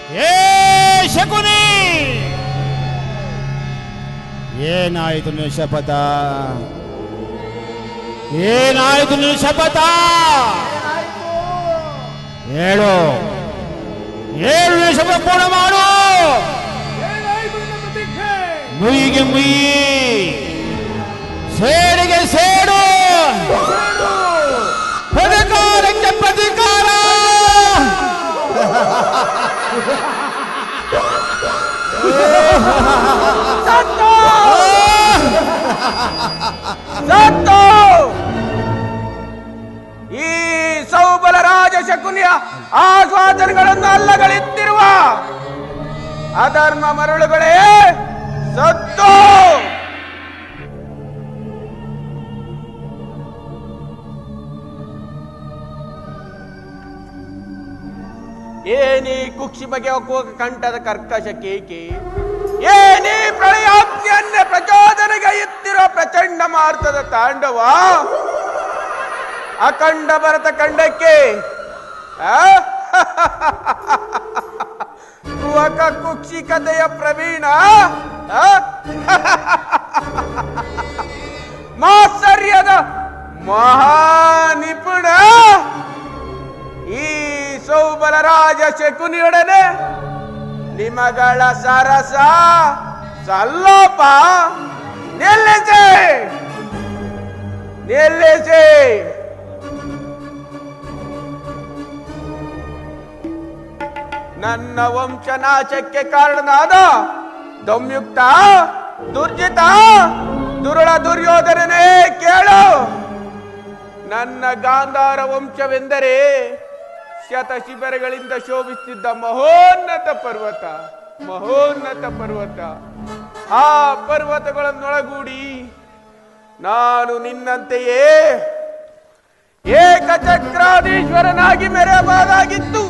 ಏ ಶಕುನಿ, ಏನಾಯಿತು ನಿನ್ನ ಶಪಥ? ಏನಾಯಿತು ನಿನ್ನ ಶಪಥ? ಹೇಳು, ಹೇಳು, ನಿನ್ನ ಶಪಥ ಪೂರ್ಣ ಮಾಡು. ಮುಯಿಗೆ ಮುಯಿ, ಸೇಡಿಗೆ ಸೇಡು, ಪ್ರತಿಕಾರಕ್ಕೆ ಪ್ರತಿಕಾರ. ಈ ಸೌಬಲ ರಾಜ ಶಕುನಿಯ ಆಸ್ವಾದನೆಗಳನ್ನು ಅಲ್ಲಗಳಿತ್ತಿರುವ ಅಧರ್ಮ ಮರಳುಗಳೇ ಸತ್ತು. ಏನಿ ಕುಕ್ಷಿ ಬಗೆ ಹೋಗುವ ಕಂಠದ ಕರ್ಕಶ ಕೇಕೆ, ಏನಿ ಪ್ರಳಯಾಗ್ನಿಯನ್ನೇ ಪ್ರಚೋದನೆಗೆ ಇತ್ತಿರೋ ಪ್ರಚಂಡ ಮಾರ್ತದ ತಾಂಡವ, ಅಖಂಡ ಭರತ ಖಂಡಕ್ಕೆ ಕುವಕ ಕುಕ್ಷಿ ಕಥೆಯ ಪ್ರವೀಣ, ಮಾತ್ಸರ್ಯದ ಮಹಾನಿಪುಣ ಈ ಸೌಬಲ ರಾಜ ಶಕುನಿಯೊಡನೆ ನಿಮಗಳ ಸರಸ ಸಲ್ಲೋಪ ನಿಲ್ಲಿಸಿ, ನಿಲ್ಲಿಸಿ. ನನ್ನ ವಂಶನಾಶಕ್ಕೆ ಕಾರಣನಾದ ದೌಮ್ಯುಕ್ತ ದುರ್ಜಿತ ದುರುಳ ದುರ್ಯೋಧನನೇ ಕೇಳು. ನನ್ನ ಗಾಂಧಾರ ವಂಶವೆಂದರೆ ಶತಶಿಬಿರಗಳಿಂದ ಶೋಭಿಸುತ್ತಿದ್ದ ಮಹೋನ್ನತ ಪರ್ವತ, ಮಹೋನ್ನತ ಪರ್ವತ. ಆ ಪರ್ವತಗಳನ್ನೊಳಗೂಡಿ ನಾನು ನಿನ್ನಂತೆಯೇ ಏಕಚಕ್ರಾಧೀಶ್ವರನಾಗಿ ಮೆರೆಯಬಹುದಾಗಿತ್ತು.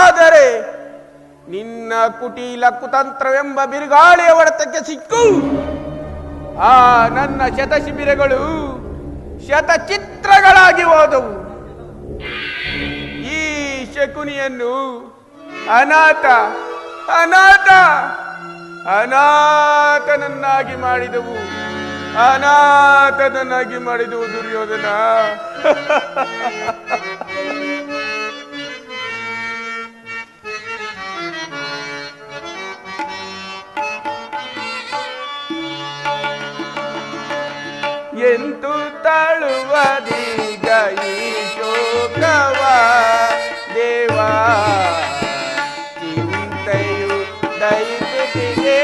ಆದರೆ ನಿನ್ನ ಕುಟೀಲ ಕುತಂತ್ರವೆಂಬ ಬಿರುಗಾಳಿಯ ಹೊಡೆತಕ್ಕೆ ಸಿಕ್ಕು ಆ ನನ್ನ ಶತಶಿಬಿರಗಳು ಶತಚಿತ್ರಗಳಾಗಿ ಹೋದವು. ಈ ಶಕುನಿಯನ್ನು ಅನಾಥ ಅನಾಥ ಅನಾಥನನ್ನಾಗಿ ಮಾಡಿದವು, ಅನಾಥನನ್ನಾಗಿ ಮಾಡಿದವು ದುರ್ಯೋಧನ. ಎಂತು ತಾಳುವದೀಗ ಈ ಶೋಕವ ದೇವಾ, ಚಿಂತೆಯು ದಯಿಸುತ್ತಿದೆ.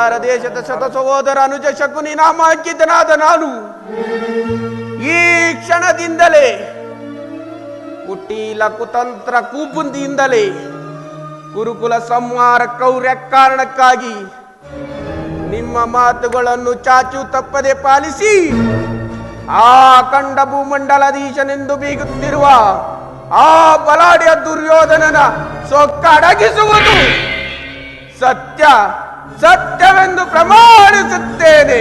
ಗಾಂಧಾರ ದೇಶದ ಶತ ಸಹೋದರ ಅನುಜ ಶಕುನಿ ನಾಮಾಂಕಿತನಾದ ನಾನು ಈ ಕ್ಷಣದಿಂದಲೇ ಕುಟೀಲ ಕುತಂತ್ರ ಕೂಪುಂದಿಯಿಂದಲೇ ಗುರುಕುಲ ಸಂಹಾರ ಕ್ರೌರ್ಯ ಕಾರಣಕ್ಕಾಗಿ ನಿಮ್ಮ ಮಾತುಗಳನ್ನು ಚಾಚು ತಪ್ಪದೆ ಪಾಲಿಸಿ ಆ ಕಂಡ ಭೂಮಂಡಲಾಧೀಶನೆಂದು ಬೀಗುತ್ತಿರುವ ಆ ಬಲಾಢ್ಯ ದುರ್ಯೋಧನನ ಸೊಕ್ಕ ಅಡಗಿಸುವುದು ಸತ್ಯ ಸತ್ಯವೆಂದು ಪ್ರಮಾಣಿಸುತ್ತೇನೆ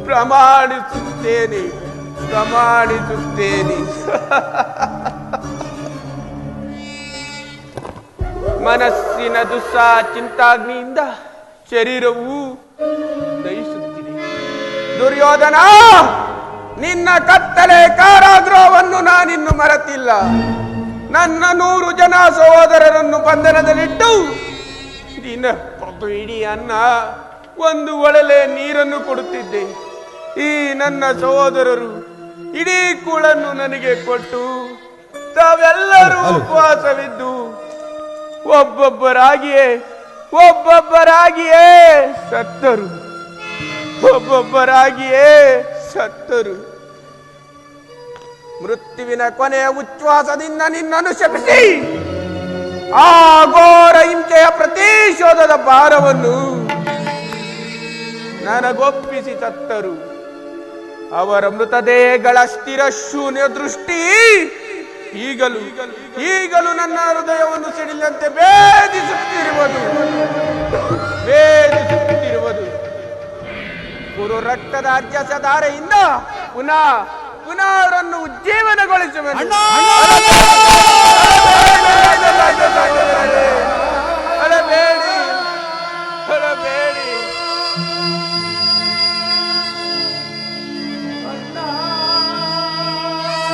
ಪ್ರಮಾಣಿಸುತ್ತೇನೆ ಪ್ರಮಾಣಿಸುತ್ತೇನೆ. ಮನಸ್ಸಿನ ದುಸ್ಸಾ ಚಿಂತಾಗ್ನಿಯಿಂದ ಶರೀರವು ದಹಿಸುತ್ತಿದೆ. ದುರ್ಯೋಧನ, ನಿನ್ನ ಕತ್ತಲೆ ಕಾರಾಗೃಹವನ್ನು ನಾನಿನ್ನು ಮರೆತಿಲ್ಲ. ನನ್ನ 100 ಜನ ಸಹೋದರರನ್ನು ಬಂಧನದಲ್ಲಿಟ್ಟು ದಿನ ಪ್ರತಿ ಇಡೀ ಅನ್ನ ಒಂದು ಒಳಲೆ ನೀರನ್ನು ಕೊಡುತ್ತಿದ್ದೆ. ಈ ನನ್ನ ಸಹೋದರರು ಇಡೀ ಕೂಳನ್ನು ನನಗೆ ಕೊಟ್ಟು ತಾವೆಲ್ಲರೂ ಉಪವಾಸವಿದ್ದು ಒಬ್ಬೊಬ್ಬರಾಗಿಯೇ ಸತ್ತರು. ಒಬ್ಬೊಬ್ಬರಾಗಿಯೇ ಸತ್ತರು. ಮೃತ್ಯುವಿನ ಕೊನೆಯ ಉಚ್ಛ್ವಾಸದಿಂದ ನಿನ್ನನ್ನು ಶಪಿಸಿ ಆ ಘೋರ ಹಿಂಸೆಯ ಪ್ರತಿಶೋಧದ ಭಾರವನ್ನು ನನಗೊಪ್ಪಿಸಿ ಸತ್ತರು. ಅವರ ಮೃತದೇಹಗಳ ಸ್ಥಿರ ಶೂನ್ಯ ದೃಷ್ಟಿ ಈಗಲೂ ನನ್ನ ಹೃದಯವನ್ನು ಸಿಡಿಲಂತೆ ಭೇದಿಸುತ್ತಿರುವುದು. ಗುರು ರಕ್ತದ ಅರ್ಜಸ ಧಾರೆಯಿಂದ ಪುನಃ ಅವರನ್ನು ಉಜ್ಜೀವನಗೊಳಿಸುವೆನು. ಅಳಬೇಡಿ, ಅಳಬೇಡಿ. ಅಳಬೇಡಿ.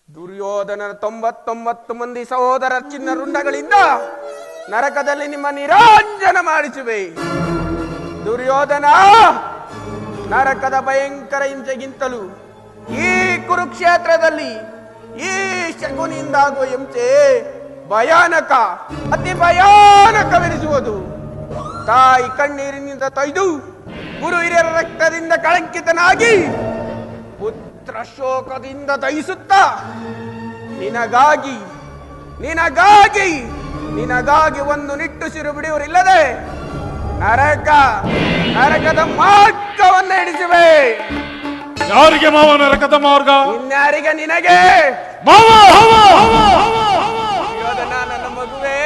ದುರ್ಯೋಧನನ 99 ಮಂದಿ ಸಹೋದರ ಚಿನ್ನ ರುಂಡಗಳಿಂದ ನರಕದಲ್ಲಿ ನಿಮ್ಮ ನಿರಾಂಜನ ಮಾಡಿಸುವೆ. ದುರ್ಯೋಧನ, ನರಕದ ಭಯಂಕರ ಹಿಂಸೆಗಿಂತಲೂ ಈ ಕುರುಕ್ಷೇತ್ರದಲ್ಲಿ ಈ ಶಕುನಿಯಿಂದಾಗುವ ಹಿಂಸೆ ಭಯಾನಕ, ಅತಿ ಭಯಾನಕವೆನಿಸುವುದು. ತಾಯಿ ಕಣ್ಣೀರಿನಿಂದ ತೊಯ್ದು ಗುರು ಹಿರಿಯರ ರಕ್ತದಿಂದ ಕಳಂಕಿತನಾಗಿ ಪುತ್ರ ಶೋಕದಿಂದ ದಹಿಸುತ್ತಾ ನಿನಗಾಗಿ ಒಂದು ನಿಟ್ಟುಸಿರು ಬಿಡುವರಿಲ್ಲದೆ ನರಕದ ಮಾರ್ಗವನ್ನು ಹಿಡಿಸುವೆ. ಯಾರಿಗೆ ಮಾವ ನರಕದ ಮಾರ್ಗ? ಇನ್ಯಾರಿಗೆ? ನಿನಗೆ ಮಾವ. ನನ್ನ ಮಗುವೆ,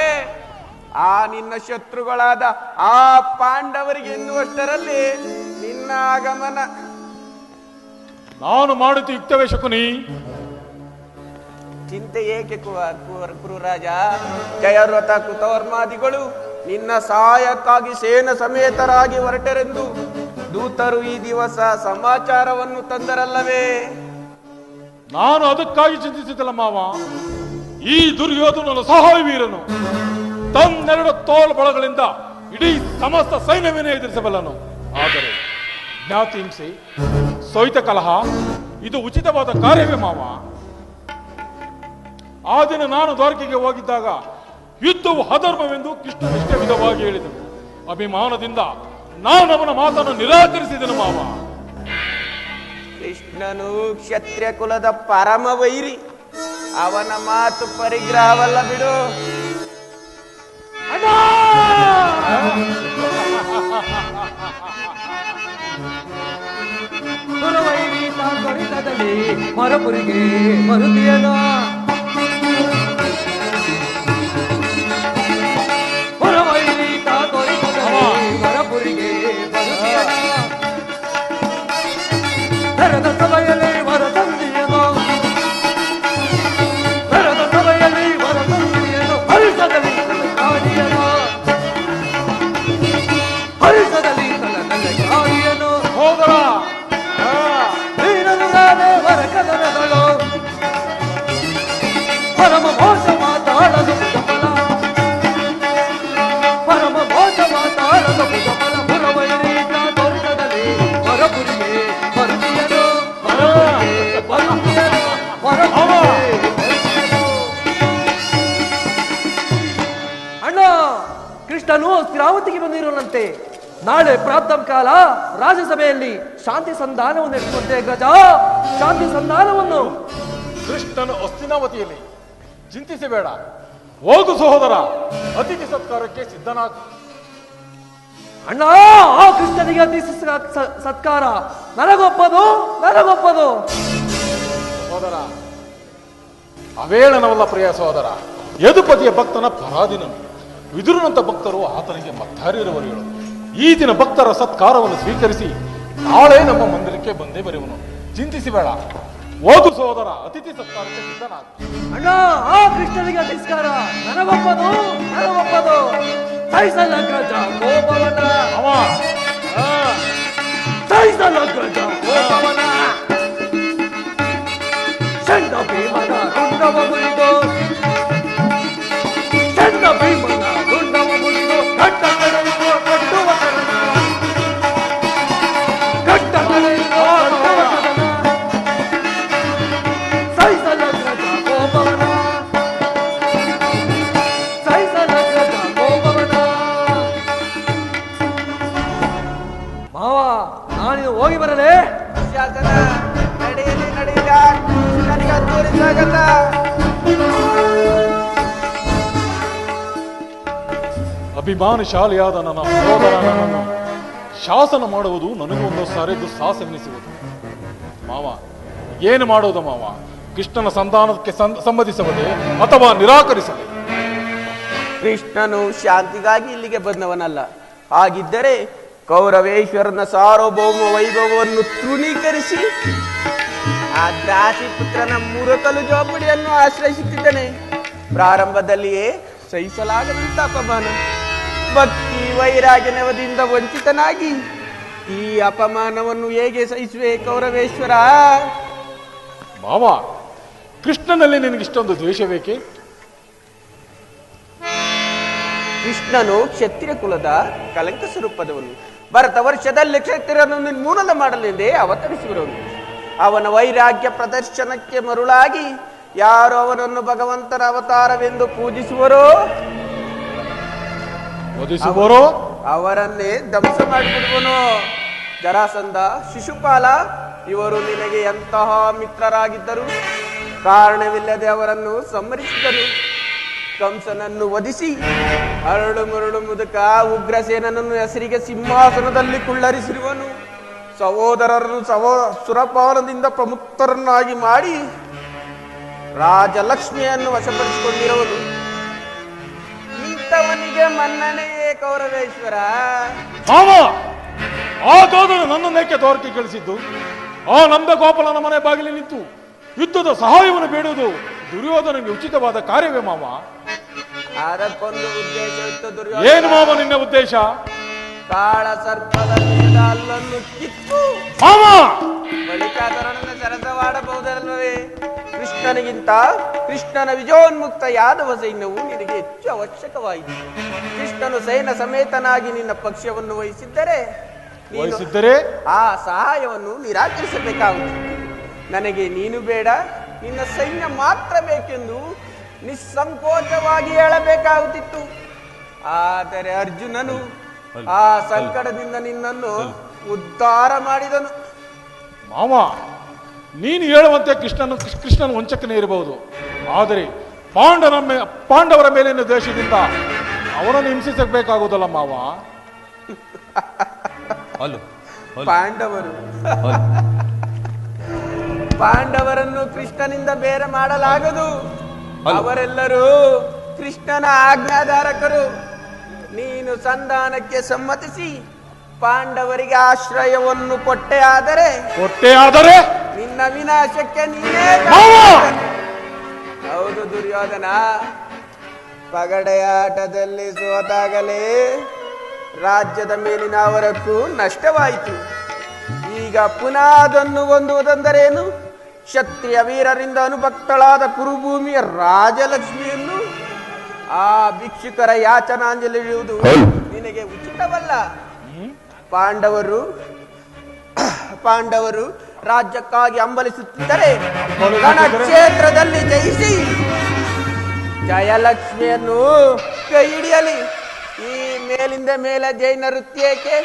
ಆ ನಿನ್ನ ಶತ್ರುಗಳಾದ ಆ ಪಾಂಡವರಿಗೆ ಎನ್ನುವಷ್ಟರಲ್ಲಿ ನಿನ್ನ ಆಗಮನ. ನಾನು ಮಾಡುತ್ತ ಯುಕ್ತವೇ ಶಕುನಿ? ಚಿಂತೆ ಏಕೆ ಕುರುರಾಜ? ಜಯವ್ರತ ಕೃತವರ್ಮಾದಿಗಳು ನಿನ್ನ ಸಹಾಯಕ್ಕಾಗಿ ಸೇನ ಸಮೇತರಾಗಿ ಹೊರಟರೆಂದು ದೂತರು ಈ ದಿವಸ ಸಮಾಚಾರವನ್ನು ತಂದರಲ್ಲವೇ? ನಾನು ಅದಕ್ಕಾಗಿ ಚಿಂತಿಸಿದ್ದಲ್ಲ ಮಾವ. ಈ ದುರ್ಯೋಧನನ ಸಹಾಯ ವೀರನು ತನ್ನೆರಡು ತೋಳು ಬಳಗಳಿಂದ ಇಡೀ ಸಮಸ್ತ ಸೈನ್ಯವನ್ನೇ ಎದುರಿಸಬಲ್ಲನು. ಆದರೆ ಜ್ಞಾತಿ ಹಿಂಸೆ, ಸೋಯಿತ ಕಲಹ ಇದು ಉಚಿತವಾದ ಕಾರ್ಯವೇ ಮಾವ? ಆ ದಿನ ನಾನು ದ್ವಾರಕೆಗೆ ಹೋಗಿದ್ದಾಗ ಯುದ್ಧವು ಅಧರ್ಮವೆಂದು ಕೃಷ್ಣ ಇಷ್ಟ ವಿಧವಾಗಿ ಹೇಳಿದನು. ಅಭಿಮಾನದಿಂದ ನಾನು ಅವನ ಮಾತನ್ನು ನಿರಾಕರಿಸಿದನು ಮಾವ. ಕೃಷ್ಣನು ಕ್ಷತ್ರಿಯ ಕುಲದ ಪರಮ ವೈರಿ. ಅವನ ಮಾತು ಪರಿಗ್ರಹವಲ್ಲ ಬಿಡು. ಮರಪುರಿಗೆ ಮರುದಿಯನ ಮರಪುರಿಗೆ ತೆರೆದ ಸಭೆಯಲ್ಲಿ ವರ ತಂದೆಯನು ತೆರೆದ ಸಭೆಯಲ್ಲಿ ವರ ತಂದೆಯನು ಹರಿಸದಲ್ಲಿ ತನ್ನ ಕಾರ್ಯನು ಹರಿಸದಲ್ಲಿ ತನ್ನ ಕಾರ್ಯನು ಸಹೋದರ ನೀನನು ನಾನೇ ವರ ಕದನಗಳು ಪರಮ ಮೋಸ ಮಾತಾಡಲು ಭುಜಫಲ ಪರಮ ಮೋಸ ಮಾತಾಡಲು ಭುಜಫಲ ಪುರವೈರೀತ ತೋರಿಸದಲ್ಲಿ ಹೊರಪುರಿಗೆ ಹೊರತಿಯನು ಹೊರಪುರಿಗೆ ಹೊರತಿಯನು ಹೊರಪುರಿಗೆ ಅಣ್ಣ ಕೃಷ್ಣನು ಸ್ಥಿರಾವತಿಗೆ ಬಂದಿರೋನಂತೆ ನಾಳೆ ಪ್ರಾತಃ ಕಾಲ ರಾಜಸಭೆಯಲ್ಲಿ ಶಾಂತಿ ಸಂಧಾನವನ್ನು ನಡೆಸುವಂತೆ ಗಜ ಶಾಂತಿ ಸಂಧಾನವನ್ನು ಕೃಷ್ಣನು ಹಸ್ತಿನಾವತಿಯಲ್ಲಿ ಚಿಂತಿಸಬೇಡ. ಹೋಗು ಸಹೋದರ, ಅತಿಥಿ ಸತ್ಕಾರಕ್ಕೆ ಸಿದ್ಧನಾಗು. ಅಣ್ಣ ಆ ಕೃಷ್ಣನಿಗೆ ಅತಿಥಿ ಸತ್ಕಾರ ನನಗೊಪ್ಪದು ನನಗೊಪ್ಪದು. ಸಹೋದರ ಅವೇಳನವಲ್ಲ ಪ್ರಿಯ ಸಹೋದರ, ಯದುಪತಿಯ ಭಕ್ತನ ಪರಾಧೀನನು. ವಿದುರನಂತ ಭಕ್ತರು ಆತನಿಗೆ ಮತ್ತಾರಿರುವರು. ಈ ದಿನ ಭಕ್ತರ ಸತ್ಕಾರವನ್ನು ಸ್ವೀಕರಿಸಿ ನಾಳೆ ನಮ್ಮ ಮಂದಿರಕ್ಕೆ ಬಂದೇ ಬರುವನು. ಚಿಂತಿಸಬೇಡ, ಹೋಗು ಸಹೋದರ, ಅತಿಥಿ ಸತ್ಕಾರಕ್ಕೆ ಸಿದ್ಧನಾಗ. ಅಣ್ಣ ಆ ಕೃಷ್ಣನಿಗೆ ಅತಿಸ್ಕಾರ ನನಗೊಪ್ಪದು ನನಗೊಪ್ಪದು. ಸೈಸಲ ಗಜ ಕೋಪವನ ಅವ ಸೈಸಲ ಗಜ ಕೋಪವನ ಚಂಡ ಭೀಮನ ರುಂಡವ ಮುರಿದು ಚಂಡ ಭೀಮನ ರುಂಡವ ಮುರಿದು ಕಟ್ಟ ಕಡೆಯುವ ಕಟ್ಟುವ ಕರಣ ಕಟ್ಟ ಕಡೆಯುವ ಕಟ್ಟುವ ಕರಣ ಸೈಸಲ ಗಜ ಕೋಪವನ ಸೈಸಲ ಗಜ ಕೋಪವನ. ಮಾವ ನಾನಿನ್ನು ಹೋಗಿ ಬರಲೇ. ಶಾಸನ ನಡೆಯಲಿ ನಡೆಯಲ ಕೃಷ್ಣನಿಗೆ ತೋರಿಸಾಗಲ್ಲ. ಅಭಿಮಾನಶಾಲಿಯಾದ ನನ್ನ ಸಹೋದರ ನನ್ನನ್ನು ಶಾಸನ ಮಾಡುವುದು ನನಗೂ ಒಂದು ಸಾರಿ ದುಸ್ಸಾಹಸವೆನಿಸುವುದು. ಮಾವ ಏನು ಮಾಡೋದು ಮಾವ? ಕೃಷ್ಣನ ಸಂಧಾನಕ್ಕೆ ಸಮ್ಮತಿಸಬಹುದೇ ಅಥವಾ ನಿರಾಕರಿಸದೆ? ಕೃಷ್ಣನು ಶಾಂತಿಗಾಗಿ ಇಲ್ಲಿಗೆ ಬಂದವನಲ್ಲ. ಹಾಗಿದ್ದರೆ ಕೌರವೇಶ್ವರನ ಸಾರ್ವಭೌಮ ವೈಭವವನ್ನು ತೃಣೀಕರಿಸಿ ಆ ದಾಸಿ ಪುತ್ರನ ಮುರಕಲು ಜೋಪಡಿಯನ್ನು ಆಶ್ರಯಿಸುತ್ತಿದ್ದಾನೆ. ಪ್ರಾರಂಭದಲ್ಲಿಯೇ ಸಹಿಸಲಾಗದಂತ ಅಪಮಾನ, ಭಕ್ತಿ ವೈರಾಗ್ಯ ನೆವದಿಂದ ವಂಚಿತನಾಗಿ ಈ ಅಪಮಾನವನ್ನು ಹೇಗೆ ಸಹಿಸುವೆ ಕೌರವೇಶ್ವರ? ಮಾವ, ಕೃಷ್ಣನಲ್ಲಿ ನಿನಗಿಷ್ಟೊಂದು ದ್ವೇಷ ಬೇಕೆ? ಕೃಷ್ಣನು ಕ್ಷತ್ರಿಯ ಕುಲದ ಕಲಂಕ ಸ್ವರೂಪದವನು. ಭರತ ವರ್ಷದಲ್ಲಿ ಕ್ಷತ್ರಿಯರನ್ನು ನಿರ್ಮೂಲನ ಮಾಡಲೆಂದೇ ಅವತರಿಸಿರುವನು. ಅವನ ವೈರಾಗ್ಯ ಪ್ರದರ್ಶನಕ್ಕೆ ಮರುಳಾಗಿ ಯಾರು ಅವನನ್ನು ಭಗವಂತನ ಅವತಾರವೆಂದು ಪೂಜಿಸುವರೋ ಅವರನ್ನೇ ಧ್ವಂಸ ಮಾಡಿಬಿಡುವನು. ಜರಾಸಂಧ, ಶಿಶುಪಾಲ ಇವರು ನಿನಗೆ ಎಂತಹ ಮಿತ್ರರಾಗಿದ್ದರು. ಕಾರಣವಿಲ್ಲದೆ ಅವರನ್ನು ಸಂಹರಿಸಿದರು. ಕಂಸನನ್ನು ವಧಿಸಿ ಅರಳು ಮರಳು ಮುದುಕ ಉಗ್ರಸೇನನನ್ನು ಹೆಸರಿಗೆ ಸಿಂಹಾಸನದಲ್ಲಿ ಕುಳ್ಳರಿಸಿರುವನು. ಸಹೋದರರನ್ನು ಸುರಪಾನದಿಂದ ಪ್ರಮುಖರನ್ನಾಗಿ ಮಾಡಿ ರಾಜಲಕ್ಷ್ಮಿಯನ್ನು ವಶಪಡಿಸಿಕೊಂಡಿರುವನು. ಇಂಥವನಿಗೆ ಮನ್ನಣೆಯೇ ಕೌರವೇಶ್ವರ? ಆ ಸೋದರ ನನ್ನನ್ನೇಕೆ ತೋರಿಕೆ ಕಳಿಸಿದ್ದು? ಆ ನಂಬೆ ಗೋಪಾಲನ ಮನೆ ಬಾಗಿಲಿ ನಿಂತು ಯುದ್ಧದ ಸಹಾಯವನ್ನು ಬೇಡುವುದು ದುರ್ಯೋಧನಿಗೆ ಉಚಿತವಾದ ಕಾರ್ಯವೇ ಮಾವ? ಅದಕ್ಕೊಂದು ಉದ್ದೇಶ ಇತ್ತು ದುರ್ಯೋಧನ. ಏನು ಮಾವ ನಿನ್ನ ಉದ್ದೇಶ? ಕಾಳ ಸರ್ಪದ ಅಲ್ಲನ್ನು ಕಿತ್ತು ಬಳಿಕ ಅದರೊಡನೆ ಸರಸವಾಡಬಹುದಲ್ಲವೇ? ಕೃಷ್ಣನಿಗಿಂತ ಕೃಷ್ಣನ ವಿಜಯೋನ್ಮುಕ್ತ ಯಾದವ ಸೈನ್ಯವು ನಿನಗೆ ಹೆಚ್ಚು ಅವಶ್ಯಕವಾಯಿತು. ಕೃಷ್ಣನು ಸೈನ್ಯ ಸಮೇತನಾಗಿ ನಿನ್ನ ಪಕ್ಷವನ್ನು ವಹಿಸಿದ್ದರೆ ಆ ಸಹಾಯವನ್ನು ನಿರಾಕರಿಸಬೇಕಾಗುತ್ತಿತ್ತು. ನನಗೆ ನೀನು ಬೇಡ, ನಿನ್ನ ಸೈನ್ಯ ಮಾತ್ರ ಬೇಕೆಂದು ನಿಸ್ಸಂಕೋಚವಾಗಿ ಹೇಳಬೇಕಾಗುತ್ತಿತ್ತು. ಆದರೆ ಅರ್ಜುನನು ಆ ಸಂಕಟದಿಂದ ನಿನ್ನನ್ನು ಉದ್ಧಾರ ಮಾಡಿದನು. ಮಾವ, ನೀನು ಹೇಳುವಂತೆ ಕೃಷ್ಣನ ವಂಚಕನೇ ಇರಬಹುದು. ಆದರೆ ಪಾಂಡವರ ಮೇಲಿನ ದ್ವೇಷದಿಂದ ಅವರನ್ನು ಹಿಂಸಿಸಬೇಕಾಗುವುದಲ್ಲ ಮಾವ. ಪಾಂಡವರನ್ನು ಕೃಷ್ಣನಿಂದ ಬೇರೆ ಮಾಡಲಾಗದು. ಅವರೆಲ್ಲರೂ ಕೃಷ್ಣನ ಆಜ್ಞಾಧಾರಕರು. ನೀನು ಸಂಧಾನಕ್ಕೆ ಸಮ್ಮತಿಸಿ ಪಾಂಡವರಿಗೆ ಆಶ್ರಯವನ್ನು ಕೊಟ್ಟೆ ಆದರೆ ನಿನ್ನ ವಿನಾಶಕ್ಕೆ ನೀನೇ ಹೌದು ದುರ್ಯೋಧನ. ಪಗಡೆಯಾಟದಲ್ಲಿ ಸೋತಾಗಲೇ ರಾಜ್ಯದ ಮೇಲಿನ ಅವರಕ್ಕೂ ನಷ್ಟವಾಯಿತು. ಈಗ ಪುನಃ ಅದನ್ನು ಹೊಂದುವುದೆಂದರೇನು? ಕ್ಷತ್ರಿಯ ವೀರರಿಂದ ಅನುಭಕ್ತಳಾದ ಕುರುಭೂಮಿಯ ರಾಜಲಕ್ಷ್ಮಿಯನ್ನು ಆ ಭಿಕ್ಷುಕರ ಯಾಚನಾಂಜಲಿ ಇಡುವುದು ನಿನಗೆ ಉಚಿತವಲ್ಲ. ಪಾಂಡವರು ರಾಜ್ಯಕ್ಕಾಗಿ ಹಂಬಲಿಸುತ್ತಿದ್ದರೆ ರಣಕ್ಷೇತ್ರದಲ್ಲಿ ಜಯಿಸಿ ಜಯಲಕ್ಷ್ಮಿಯನ್ನು ಕೈ ಹಿಡಿಯಲಿ. ಈ ಮೇಲಿಂದ ಮೇಲೆ ಜೈನ ನೃತ್ಯಕ್ಕೆ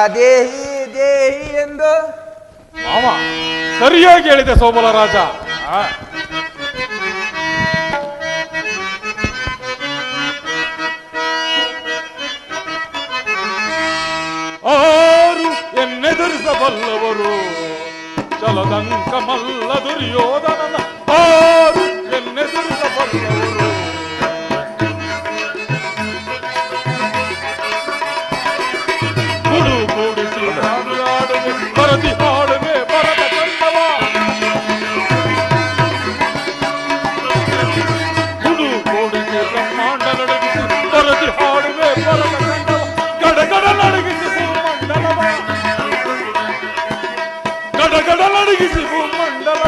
ಅದೇಹಿ ದೇಹಿ ಎಂದು ಮಾವ ಸರಿಯಾಗಿ ಹೇಳಿದೆ ಸೋಮಲ ರಾಜ. ಆರು ಎನ್ನೆದುರಿಸಬಲ್ಲವರು ಚಲದಂಕ ಮಲ್ಲ ದುರ್ಯೋಧನನ. ಆರು ಎನ್ನೆದುರಿಸಬಲ್ಲವರು ಕೂಡಿಸಿ ಹಾಡುವೆ ಬರದಿ ಹಾಡುವೆ ಬರದ ಕಂಡವ. ಕೂಡಿಸಿ ಬ್ರಹ್ಮಾಂಡ ನಡಗಿಸಿ ಬರದಿ ಹಾಡುವೆ ಬರದ ಕಂಡವ. ಗಡಗಡ ನಡಗಿಸಿ ಭೂಮಂಡಲವ. ಗಡಗಡ ನಡಗಿಸಿ ಭೂಮಂಡಲವ.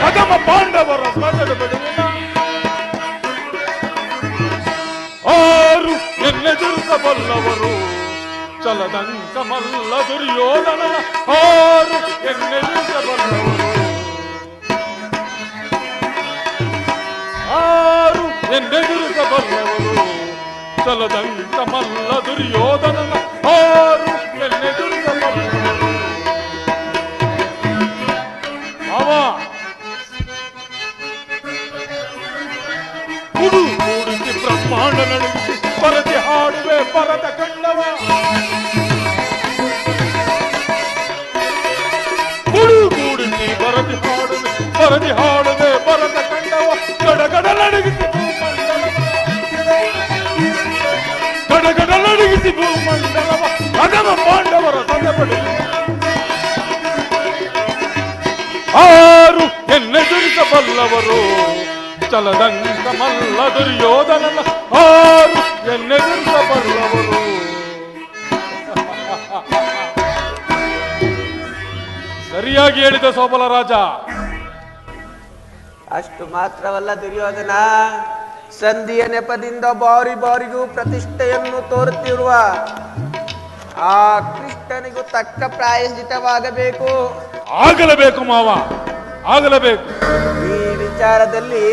ಅಗಮ ಪಾಂಡವರ ಸ್ವಜದ ಬೆಳಗಿನ ಆರು ಎನ್ನೆದುರಿಸಬಲ್ಲವರು ಚಲದಂಕ ಮಲ್ಲ ದುರ್ಯೋಧನನ. ಆರು ಎನ್ನೆದುರಿಸಬಲ್ಲವರು ಆರು ಎನ್ನೆದುರಿಸಬಲ್ಲವರು ಚಲದಂಕ ಮಲ್ಲ ದುರ್ಯೋಧನನ. ಆರು ಎನ್ನೆದುರಿಸಬಲ್ಲವರು ಅವ ಕೂಡಿಸಿ ಬ್ರಹ್ಮಾಂಡ ನಡುಗಿಸಿ ಪರದೆ ಹಾಡುವೆ ಪರದ ಕಂಡವ. ಕೂಡಿಸಿ ಬರದಿ ಹಾಡುವೆ ಬರದ ಕಂಡವ. ಗಡಗಡ ನಡುಗಿಸಿ ಭೂಮಂಡಲವ. ಗಡಗಡ ನಡುಗಿಸಿ ಭೂಮಂಡಲವ. ಅಗಮ ಪಾಂಡವರ ಸದಪಡಿ ಆರು ಎನ್ನೆದುರಿಸಬಲ್ಲವರು ಚಲದಂಕ ಮಲ್ಲ ದುರ್ಯೋಧನನ. ಆರು ಎನ್ನೆದುರಿಸಬಲ್ಲವರು ಸರಿಯಾಗಿ ಹೇಳಿದ ಸೋಮಲ ರಾಜ. ಅಷ್ಟು ಮಾತ್ರವಲ್ಲ ದುರ್ಯೋಧನ, ಸಂಧಿಯ ನೆಪದಿಂದ ಬಾರಿಗೂ ಪ್ರತಿಷ್ಠೆಯನ್ನು ತೋರುತ್ತಿರುವ ಆ ಕೃಷ್ಣನಿಗೂ ತಕ್ಕ ಪ್ರಾಯಶ್ಚಿತವಾಗಬೇಕು. ಆಗಲೇಬೇಕು ಮಾವ, ಆಗಲೇಬೇಕು. ಈ ವಿಚಾರದಲ್ಲಿ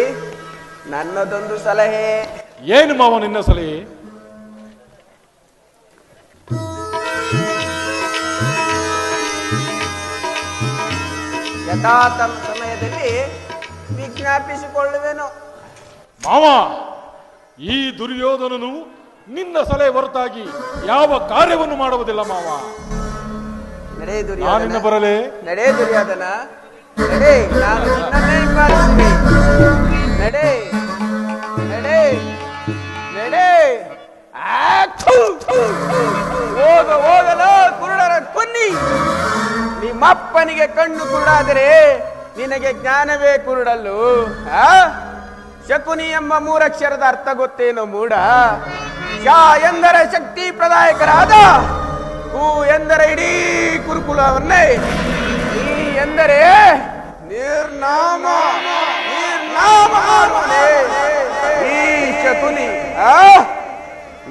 ನನ್ನದೊಂದು ಸಲಹೆ. ಏನು ಮಾವ ನಿನ್ನ ಸಲಹೆ? ಯಥಾ ಸಮಯದಲ್ಲಿ ವಿಜ್ಞಾಪಿಸಿಕೊಳ್ಳುವೆನು. ಮಾವ, ಈ ದುರ್ಯೋಧನನು ನಿನ್ನ ಸಲಹೆ ಹೊರತಾಗಿ ಯಾವ ಕಾರ್ಯವನ್ನು ಮಾಡುವುದಿಲ್ಲ ಮಾವ. ನಡೆ ದುರ್ಯೋಧನ, ಬರಲೇ? ನಡೆ ದುರ್ಯೋಧನ, ನಡೆ. ನಾನು ನಿನ್ನನ್ನೇ ಹಿಂಬಾಲಿಸುವೆ. ನಡೆ ನಡೆ ನಡೆ. ಹೋಗಲ ಕುರುಡರ ಕೊನ್ನಿ. ನಿಮ್ಮಪ್ಪನಿಗೆ ಕಣ್ಣು ಕುರುಡಾದರೆ ನಿನಗೆ ಜ್ಞಾನವೇ ಕುರುಡಲ್ಲು. ಶಕುನಿ ಎಂಬ ಮೂರಕ್ಷರದ ಅರ್ಥ ಗೊತ್ತೇನೋ ಮೂಡ. ಶಾ ಎಂದರೆ ಶಕ್ತಿ ಪ್ರದಾಯಕರಾದ, ಕು ಎಂದರೆ ಇಡೀ ಕುರುಕುಲವನ್ನೇ, ನೀ ಎಂದರೆ ನಿರ್ನಾಮ ಈ ಶಕುನಿ.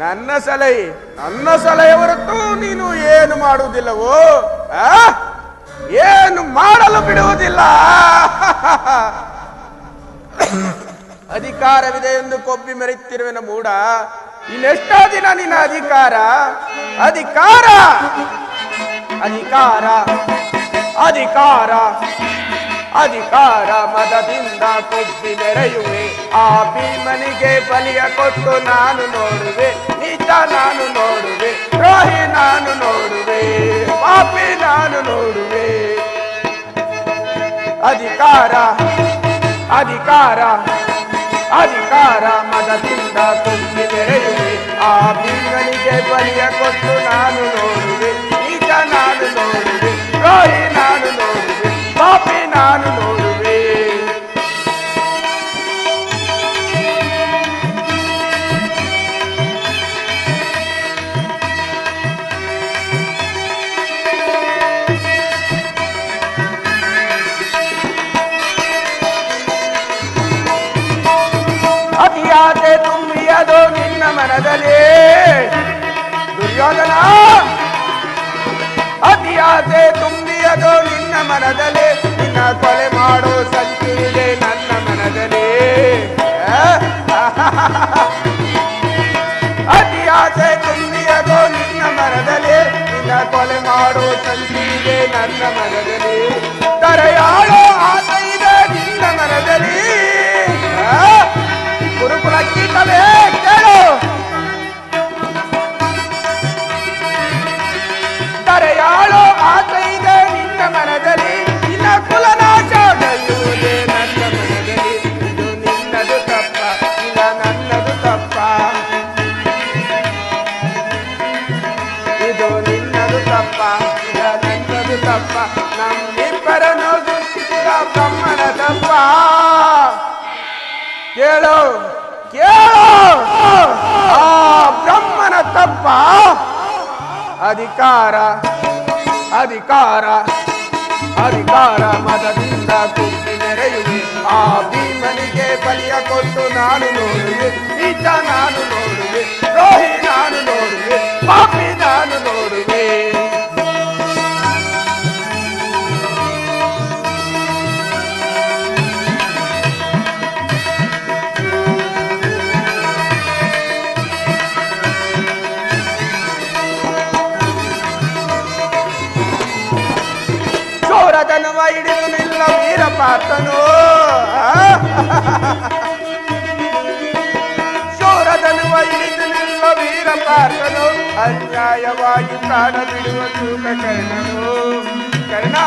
ನನ್ನ ಸಲಹೆ ಹೊರತು ನೀನು ಏನು ಮಾಡುವುದಿಲ್ಲವೋ, ಏನು ಮಾಡಲು ಬಿಡುವುದಿಲ್ಲ. ಅಧಿಕಾರವಿದೆ ಎಂದು ಕೊಬ್ಬಿ ಮೆರೆಯುತ್ತಿರುವೆನ ಮೂಡ. ಇನ್ನೆಷ್ಟೋ ದಿನ ನಿನ್ನ ಅಧಿಕಾರ ಅಧಿಕಾರ ಅಧಿಕಾರ ಅಧಿಕಾರ ಅಧಿಕಾರ ಮದದಿಂದ ಕೊಬ್ಬಿ ಮೆರೆಯುವೆ. ಆ ಭೀಮನಿಗೆ ಬಲಿಯ ಕೊಟ್ಟು ನಾನು ನೋಡುವೆ, ನಿಜ ನಾನು ನೋಡುವೆ, ದ್ರೋಹಿ ನಾನು ನೋಡುವೆ, ಪಾಪಿ ನಾನು ನೋಡುವೆ. ಅಧಿಕಾರ ಅಧಿಕಾರ ಅಧಿಕಾರ ಮದದಿಂದ ತುಂಬಿ ಬೆರೆಯುವೆ. ಆ ಭೀಮನಿಗೆ ಬಲಿಯ ಕೊಟ್ಟು ನಾನು ನೋಡುವೆ, ನಿಜ ದ್ರೋಹಿ ನಾನು ನೋಡುವೆ, ಪಾಪಿ ನಾನು ನೋಡುವೆ. ಅತಿಯಾಸೆ ತುಂಬಿಯದು ನಿನ್ನ ಮನದಲ್ಲಿ ದುರ್ಯೋಧನ, ಅತಿಯಾಸೆ ತುಂಬಿಯದು ನಿನ್ನ ಮನದಲ್ಲಿ, ನಿನ್ನ ಕೊಲೆ ಮಾಡೋ ಸಂಚಿದೆ ನನ್ನ ಮನದಲ್ಲಿ. ಅತಿಯಾಸೆ ತುಂಬಿಯದು ನಿನ್ನ ಮನದಲ್ಲಿ, ನಿನ್ನ ಕೊಲೆ ಮಾಡೋ ಸಂಚಿದೆ ನನ್ನ ಮನದಲ್ಲಿ. ತರೆಯಾಳೋ ಆಸೆ ಇದೆ ನಿನ್ನ ಮನದಲ್ಲಿ. ಗುರುಕುಲ ಕೀಟವೇ ಕೇಳು, ತರೆಯಾಳೋ ಆಸೆ ಇದೆ ನಿನ್ನ ಮನದಲ್ಲಿ, ನಿನ್ನ ಕುಲನಾಶಗೊಳ್ಳುವುದೇ ನನ್ನ ಮನದಲ್ಲಿ. ಇದು ನಿನ್ನದು ತಪ್ಪ, ಇಲ್ಲ ನನ್ನದು ತಪ್ಪ, ಇದು ನಿನ್ನದು ತಪ್ಪ, ಇಲ್ಲ ನನ್ನದು ತಪ್ಪ, ನಮ್ಮಿಬ್ಬರನ್ನು ಸೃಷ್ಟಿಸಿದ ಬ್ರಹ್ಮನ ತಪ್ಪ. ಕೇಳು ಕೇಳು, ಆ ಬ್ರಹ್ಮನ ತಪ್ಪ. ಅಧಿಕಾರ ಅಧಿಕಾರ ಅಧಿಕಾರ ಮದದಿಂದ ಕುಗ್ಗಿ ನೆರೆಯುವೆ. ಆ ಭೀಮನಿಗೆ ಬಲಿಯ ಕೊಟ್ಟು ನಾನು ನೋಡುವೆ, ನೀಚ ನಾನು ನೋಡುವೆ, ದ್ರೋಹಿ ನಾನು ನೋಡುವೆ, ಪಾಪಿ ನಾನು ನೋಡುವೆ. ಶೂರಧನುವ ಹಿಡಿದು ನಿಲ್ಲ ವೀರಪಾರ್ಥನು, ಶೂರಧನುವ ಹಿಡಿದು ನಿಲ್ಲ ವೀರಪಾರ್ಥನು, ಅನ್ಯಾಯವಾಗಿ ಪ್ರಾಣ ಬಿಡುವ ತೂಕ ಕರ್ಣನು. ಕರ್ಣ,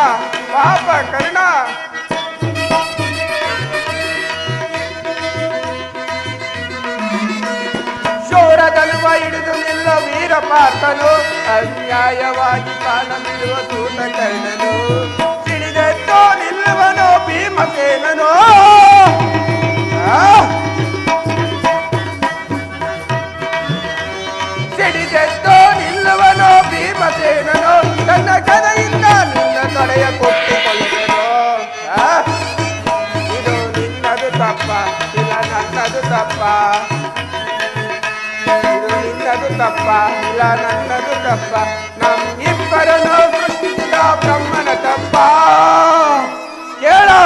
ಪಾಪ ಕರ್ಣ. ಶೂರಧನುವ ಹಿಡಿದು ನಿಲ್ಲ ವೀರಪಾರ್ಥನು, ಅನ್ಯಾಯವಾಗಿ ಪ್ರಾಣ ಬಿಡುವ ತೂತ ಕರ್ಣನು. ಸಿಡಿದೆದ್ದೋ ನಿಲ್ಲುವನೋ ಭೀಮಸೇನನೋ, ಸಿಡಿದೆದ್ದೋ ನಿಲ್ಲುವನೋ ಭೀಮಸೇನನೋ, ತನ್ನ ಗದೆಯಿಂದ ನಿನ್ನ ತೊಡೆಯ ಕೊಟ್ಟಿಕೊಳ್ಳುವನೋ. ಇದು ನಿನ್ನದು ತಪ್ಪ, ಇಲ್ಲ ನನ್ನದು ತಪ್ಪ, ಇದು ನಿನ್ನದು ತಪ್ಪ, ಇಲ್ಲ ನನ್ನದು ತಪ್ಪ, ನಮ್ಮಿಬ್ಬರನ್ನು ಸೃಷ್ಟಿಸಿದ ಬ್ರಹ್ಮನ ತಪ್ಪ. ಕೇಳು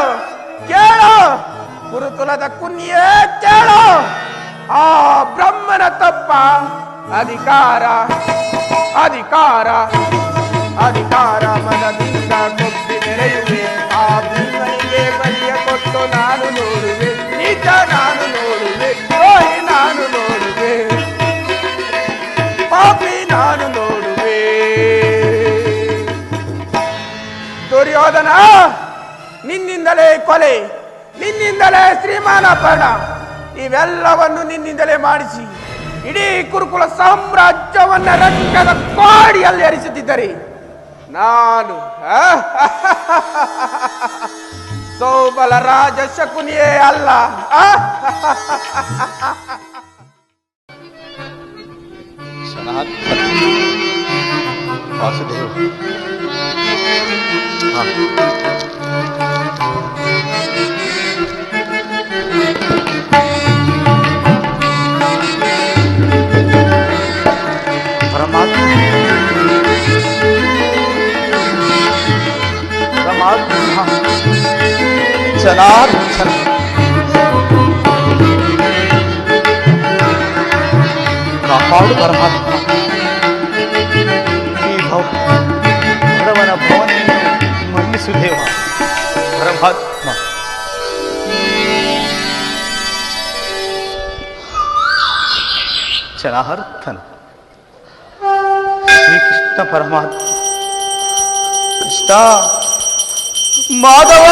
ಕೇಳು, ಗುರುಕುಲದ ಕುನ್ನಿಯೇ ಕೇಳು, ಆ ಬ್ರಹ್ಮನ ತಪ್ಪ. ಅಧಿಕಾರ ಅಧಿಕಾರ ಅಧಿಕಾರ ಮನದಿಂದ ಕೊಬ್ಬಿ ನೆರೆಯುವೆ. ಆ ಭೀಮನಿಗೆ ಬಲಿಯ ಕೊಟ್ಟು ನಾನು ನೋಡುವೆ, ನೀಚ ನಾನು ನೋಡುವೆ, ದ್ರೋಹಿ ನಾನು ನೋಡುವೆ, ಪಾಪಿ ನಾನು ನೋಡುವೆ. ದುರ್ಯೋಧನ, ನಿನ್ನಿಂದಲೇ ಕೊಲೆ, ನಿನ್ನಿಂದಲೇ ಶ್ರೀಮಾನಾಪರಣ, ಇವೆಲ್ಲವನ್ನು ನಿನ್ನಿಂದಲೇ ಮಾಡಿಸಿ ಇಡೀ ಕುರುಕುಲ ಸಾಮ್ರಾಜ್ಯವನ್ನ ರಕ್ತದ ಕೋಡಿಯಲ್ಲಿ ಹರಿಸುತ್ತಿದ್ದರೆ ನಾನು ಸೌಬಲ ರಾಜ ಶಕುನಿಯೇ ಅಲ್ಲ. ವಾಸುದೇವ, ಪರಮಾತ್ಮ ಪರಮಾತ್ಮ ಜನಾರ್ದನ, ಕಾಪಾಡು ಪರಮಾತ್ಮ. ಈ ಬಡವನ ಭಾವನೆಯನ್ನು ಮನ್ನಿಸು ದೇವ ಪರಮಾತ್ಮ. ಜನಾರ್ದನ, ಶ್ರೀಕೃಷ್ಣ ಪರಮಾತ್ಮ, ಕೃಷ್ಣ ಮಾಧವ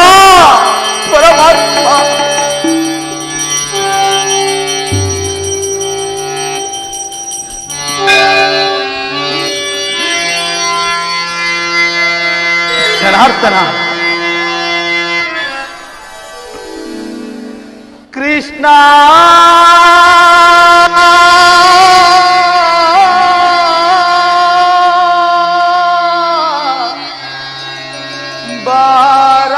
ಪರಮಾತ್ಮ. ಜನಾರ್ದನ, ಕೃಷ್ಣ ಬಾರ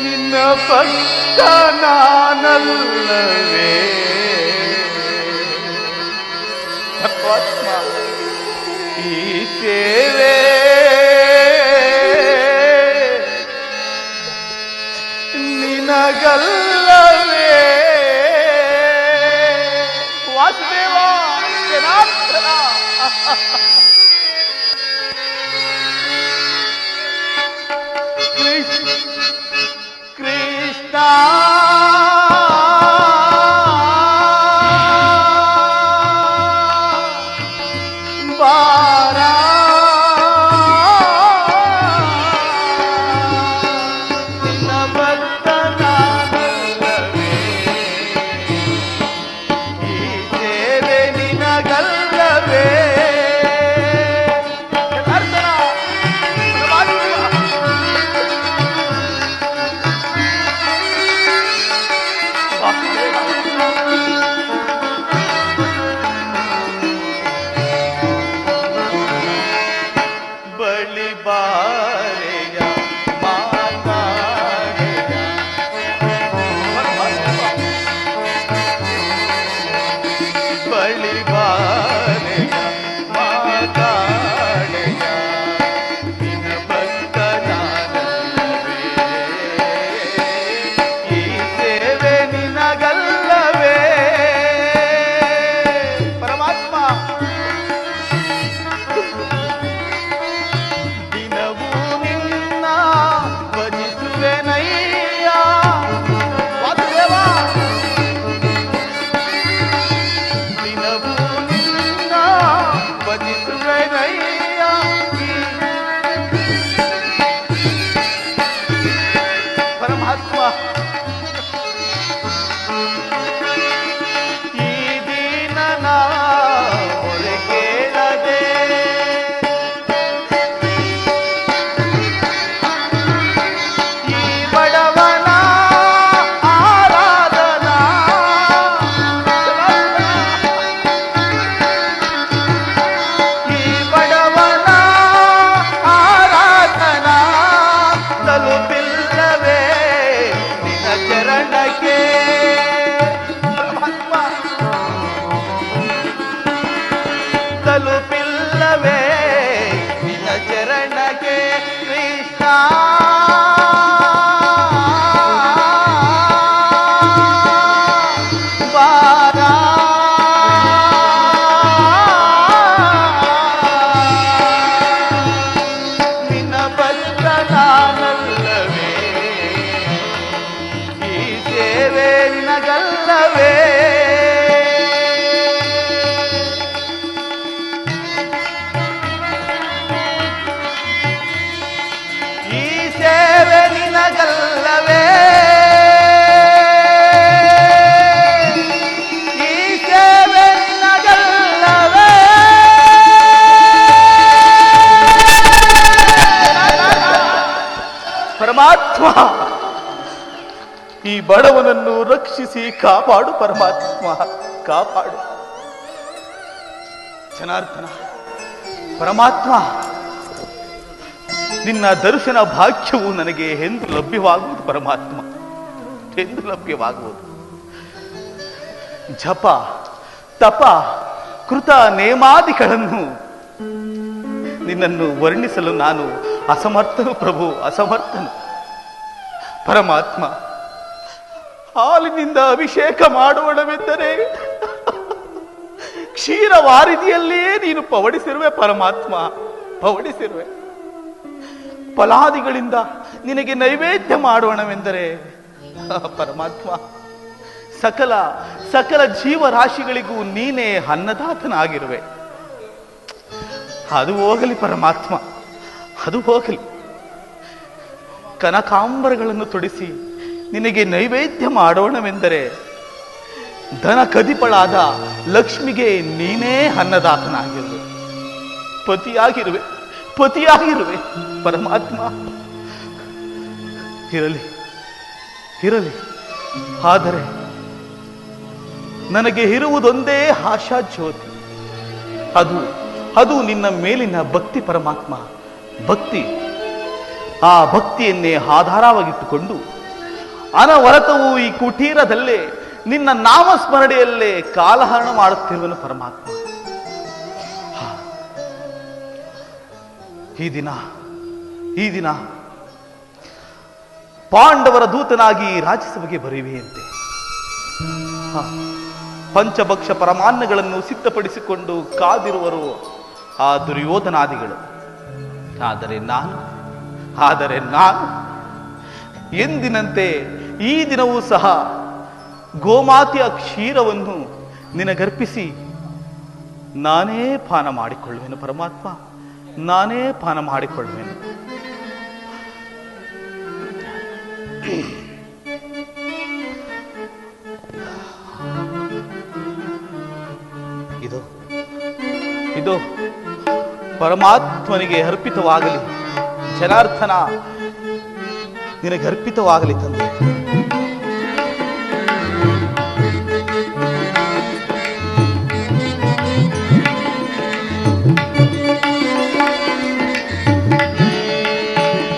ನಿನ್ನ ಭಕ್ತ ನಾನಲ್ಲವೇ ಪರಮಾತ್ಮ, ಈ ಸೇವೆ ನಿನಗಲ್ಲವೇ ವಾಸುದೇವ ಜನಾರ್ದನ. ಕೃಷ್ಣ ಬಾರ ನಿನ್ನ ಭಕ್ತ ನಾನಲ್ಲವೇ, ಈ ಸೇವೆ ನಿನಗಲ್ಲವೇ ಜನಾರ್ದನ, ಬಳಿ ಬಾರೆಯ ಮಾತಾಡೆಯ ಬಳಿ ಬಾರೆಯ ಮಾತಾಡೆಯ ನಿನ್ನ ಭಕ್ತ ನಾನಲ್ಲವೇ, ಈ ಸೇವೆ ನಿನಗಲ್ಲವೇ ಪರಮಾತ್ಮ. ದಿನವೂ ನಿನ್ನ ಭಜಿಸುವೆನಯ್ಯ ವಾಸುದೇವ, ದಿನವೂ ನಿನ್ನ ಭಜಿಸುವೆನಯ್ಯ, ಪರಮಾತ್ಮ. ಈ ದೀನನ ಮೊರೆ ಕೇಳದೆ, ಈ ಬಡವನ ಆರಾಧನಾ, ಈ ಬಡವನ ಆರಾಧನಾ ತಲುಪಿಲ್ಲವೇ ನಿನ್ನ ಚರಣಕ್ಕೆ ಪರಮಾತ್ಮ, ತಲುಪಿಲ್ಲವೇ ನಿನ್ನ ಚರಣಕ್ಕೆ ಕೃಷ್ಣ. ಬಾರ ನಿನ್ನ ಭಕ್ತ ನಾನಲ್ಲವೇ, ಈ ಸೇವೆ ನಿನಗಲ್ಲವೇ. ಈ ಸೇವೆ ನಿನಗಲ್ಲವೇ, ಈ ಸೇವೆ ನಿನಗಲ್ಲವೇ. ಪರಮಾತ್ಮ, ಈ ಬಡವನನ್ನು ರಕ್ಷಿಸಿ ಕಾಪಾಡು ಪರಮಾತ್ಮ, ಕಾಪಾಡು ಜನಾರ್ದನ. ಪರಮಾತ್ಮ, ನಿನ್ನ ದರ್ಶನ ಭಾಗ್ಯವು ನನಗೆ ಎಂದು ಲಭ್ಯವಾಗುವುದು ಪರಮಾತ್ಮ, ಎಂದು ಲಭ್ಯವಾಗುವುದು. ಜಪ ತಪ ಕೃತ ನೇಮಾದಿಗಳನ್ನು ನಿನ್ನನ್ನು ವರ್ಣಿಸಲು ನಾನು ಅಸಮರ್ಥನು ಪ್ರಭು, ಅಸಮರ್ಥನು. ಪರಮಾತ್ಮ, ಹಾಲಿನಿಂದ ಅಭಿಷೇಕ ಮಾಡೋಣವೆಂದರೆ ಕ್ಷೀರವಾರಿದಿಯಲ್ಲಿಯೇ ನೀನು ಪವಡಿಸಿರುವೆ ಪರಮಾತ್ಮ, ಪವಡಿಸಿರುವೆ. ಫಲಾದಿಗಳಿಂದ ನಿನಗೆ ನೈವೇದ್ಯ ಮಾಡೋಣವೆಂದರೆ ಪರಮಾತ್ಮ, ಸಕಲ ಸಕಲ ಜೀವರಾಶಿಗಳಿಗೂ ನೀನೇ ಅನ್ನದಾತನಾಗಿರುವೆ. ಅದು ಹೋಗಲಿ ಪರಮಾತ್ಮ, ಅದು ಹೋಗಲಿ. ಕನಕಾಂಬರಗಳನ್ನು ತೊಡಿಸಿ ನಿನಗೆ ನೈವೇದ್ಯ ಮಾಡೋಣವೆಂದರೆ ಧನ ಕದಿಪಳಾದ ಲಕ್ಷ್ಮಿಗೆ ನೀನೇ ಅನ್ನದಾತನಾಗಿರುವೆ, ಪತಿಯಾಗಿರುವೆ, ಪತಿಯಾಗಿರುವೆ ಪರಮಾತ್ಮ. ಇರಲಿ ಇರಲಿ, ಆದರೆ ನನಗೆ ಇರುವುದೊಂದೇ ಆಶಾ ಜ್ಯೋತಿ, ಅದು ನಿನ್ನ ಮೇಲಿನ ಭಕ್ತಿ ಪರಮಾತ್ಮ. ಭಕ್ತಿ, ಆ ಭಕ್ತಿಯನ್ನೇ ಆಧಾರವಾಗಿಟ್ಟುಕೊಂಡು ಅನವರತವು ಈ ಕುಟೀರದಲ್ಲೇ ನಿನ್ನ ನಾಮಸ್ಮರಣೆಯಲ್ಲೇ ಕಾಲಹರಣ ಮಾಡುತ್ತಿರುವನು ಪರಮಾತ್ಮ. ಈ ದಿನ ಪಾಂಡವರ ದೂತನಾಗಿ ರಾಜ್ಯಸಭೆಗೆ ಬರುವೆಯಂತೆ. ಪಂಚಭಕ್ಷ ಪರಮಾನ್ನಗಳನ್ನು ಸಿದ್ಧಪಡಿಸಿಕೊಂಡು ಕಾದಿರುವರು ಆ ದುರ್ಯೋಧನಾದಿಗಳು. ಆದರೆ ನಾನು ಎಂದಿನಂತೆ ಈ ದಿನವೂ ಸಹ ಗೋಮಾತೆಯ ಕ್ಷೀರವನ್ನು ನಿನಗರ್ಪಿಸಿ ನಾನೇ ಪಾನ ಮಾಡಿಕೊಳ್ಳುವೆನು ಪರಮಾತ್ಮ, ನಾನೇ ಪಾನ ಮಾಡಿಕೊಳ್ಳುವೆನು. ಇದು ಪರಮಾತ್ಮನಿಗೆ ಅರ್ಪಿತವಾಗಲಿ, ಜನಾರ್ದನ ನಿನಗೆ ಅರ್ಪಿತವಾಗಲಿ ತಂದೆ.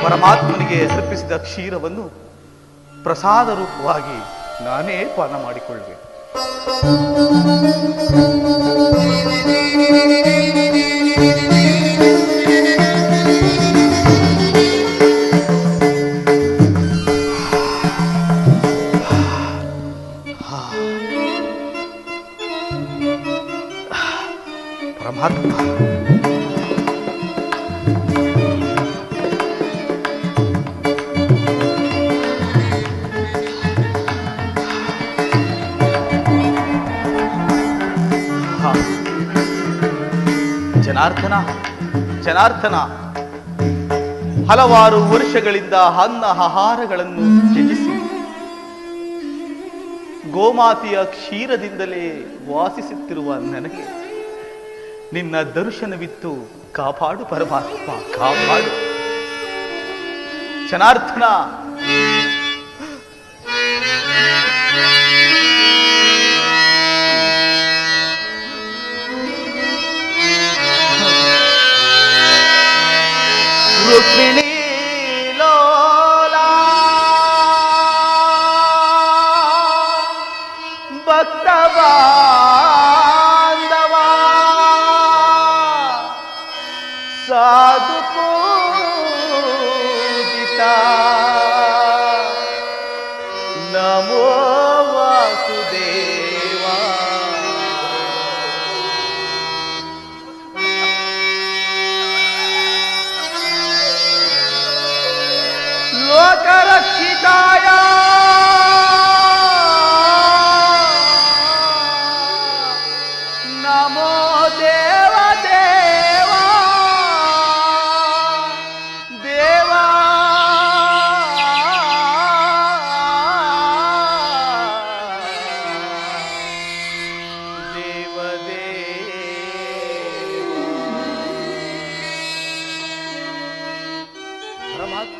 ಪರಮಾತ್ಮನಿಗೆ ಅರ್ಪಿಸಿದ ಕ್ಷೀರವನ್ನು ಪ್ರಸಾದ ರೂಪವಾಗಿ ನಾನೇ ಪಾನ ಮಾಡಿಕೊಳ್ಳುವೆ. ಪರಮಾತ್ಮ ಜನಾರ್ದನ ಹಲವಾರು ವರ್ಷಗಳಿಂದ ಅನ್ನ ಆಹಾರಗಳನ್ನು ತ್ಯಜಿಸಿ ಗೋಮಾತೆಯ ಕ್ಷೀರದಿಂದಲೇ ವಾಸಿಸುತ್ತಿರುವ ನನಗೆ ನಿನ್ನ ದರ್ಶನವಿತ್ತು ಕಾಪಾಡು ಪರಮಾತ್ಮ, ಕಾಪಾಡು ಜನಾರ್ದನ. ರುಕ್ಮಿಣಿ ಲೋಲಾ ಭಕ್ತ ಬಾಂಧವ ಸಾಧು ಪೂಜಿತ ನಮೋ ವಾಸುದೇವ. ಲೋಕರಕ್ಷಿತಾಯ ನಮೋ ದೇವ ದೇವ ದೇವ. ಪರಮಾತ್ಮ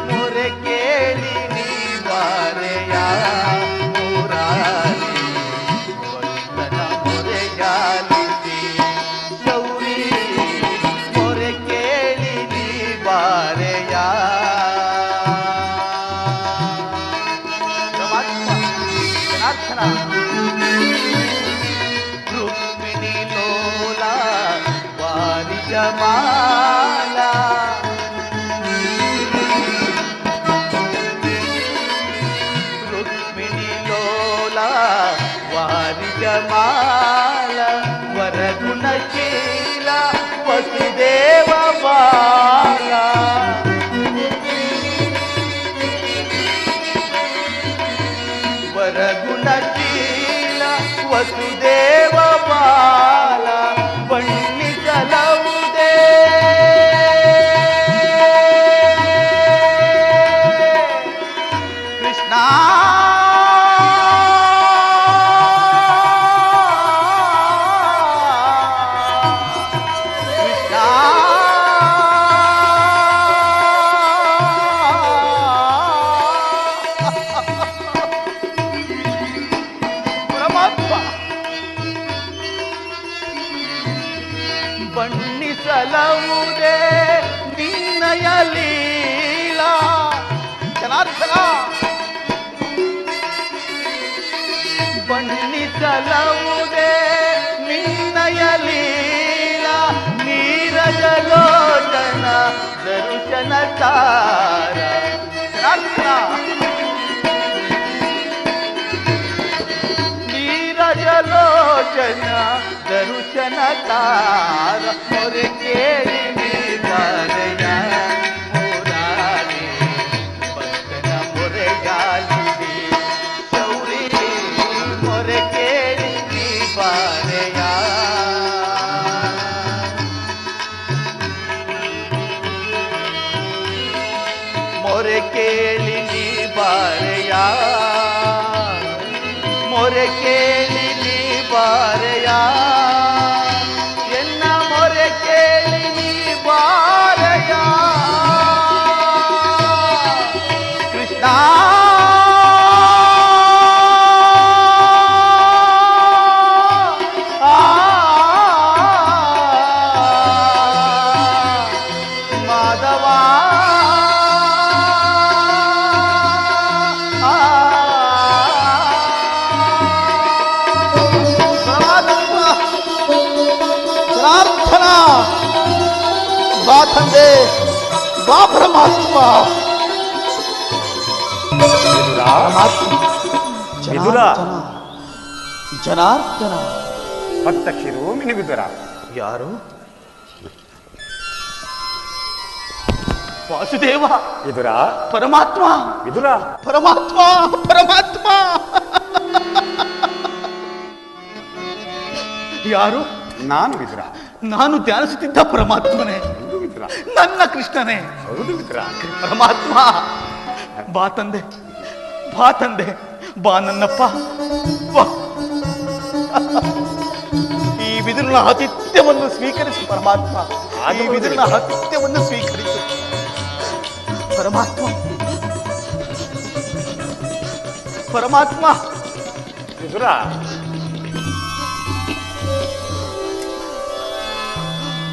ಮೊರೆ ಕೇಳಿ ನೀ ಬಾರೆಯ ಮುರಾರಿ ಭಕ್ತನ ಮೊರೆಗಾಲಿಸಿ ಗೌರಿ, ಮೊರೆ ಕೇಳಿ ನೀ ಬಾರೆಯ. ರುಕ್ಮಿಣಿ ಲೋಲ ವಾರಿಜಮಾಲ ರುಕ್ಮಿಣಿ ಲೋಲ ವಾರಿಜಮಾಲ ವರಗುಣಶೀಲ ವಸುದೇವ ಬಾಲ. ವರಗುಣಶೀಲ ವಸುದೇವ ಬಾಲ ಬಣ್ಣಿಸಲ ದರುಶನತಾರ ನೀರಜಲೋಚನ ದರುಶನತಾರ ಮೊರೆ ಕೇಳಿ ನೀರಯ ಮುರಾರಿ ಭಕ್ತನ ಮೊರೆಗಾಲಿಸಿ ಶೌರಿ ಮೊರೆ ಕೇಳಿ ನೀ ಬಾರೆಯ ಮೊರೆ ಕೇಳಿ ನೀ ಬಾರೆಯ ಮೊರೆ ಕೇಳಿ ನೀ ಬಾರೆಯ ಎನ್ನ ಮೊರೆ ಕೇಳಿ ನೀ ಬಾರೆಯ ಕೃಷ್ಣ ಮಾಧವ ಜನಾರ್ದನ ಬಾ ತಂದೆ ಬಾ ಪರಮಾತ್ಮ ವಿದುರ ಜನಾರ್ದನ ಭಕ್ತ ಶಿರೋಮಣಿ ವಿದುರ. ಯಾರು? ವಾಸುದೇವ, ವಿದುರ ಪರಮಾತ್ಮ, ವಿದುರ ಪರಮಾತ್ಮ, ಪರಮಾತ್ಮ. ಯಾರು? ನಾನು ವಿದುರ. ನಾನು ಧ್ಯಾನಿಸುತ್ತಿದ್ದ ಪರಮಾತ್ಮನೇ, ಹೌದು ವಿದುರ, ನನ್ನ ಕೃಷ್ಣನೇ. ಹೌದು ವಿದುರ. ಪರಮಾತ್ಮ, ಬಾ ತಂದೆ, ಬಾ ತಂದೆ, ಬಾ ನನ್ನಪ್ಪ, ಬಾ. ಈ ವಿದುರನ ಆತಿಥ್ಯವನ್ನು ಸ್ವೀಕರಿಸು ಪರಮಾತ್ಮ, ಈ ವಿದುರನ ಆತಿಥ್ಯವನ್ನು ಸ್ವೀಕರಿಸು ಪರಮಾತ್ಮ. ಪರಮಾತ್ಮ, ವಿದುರ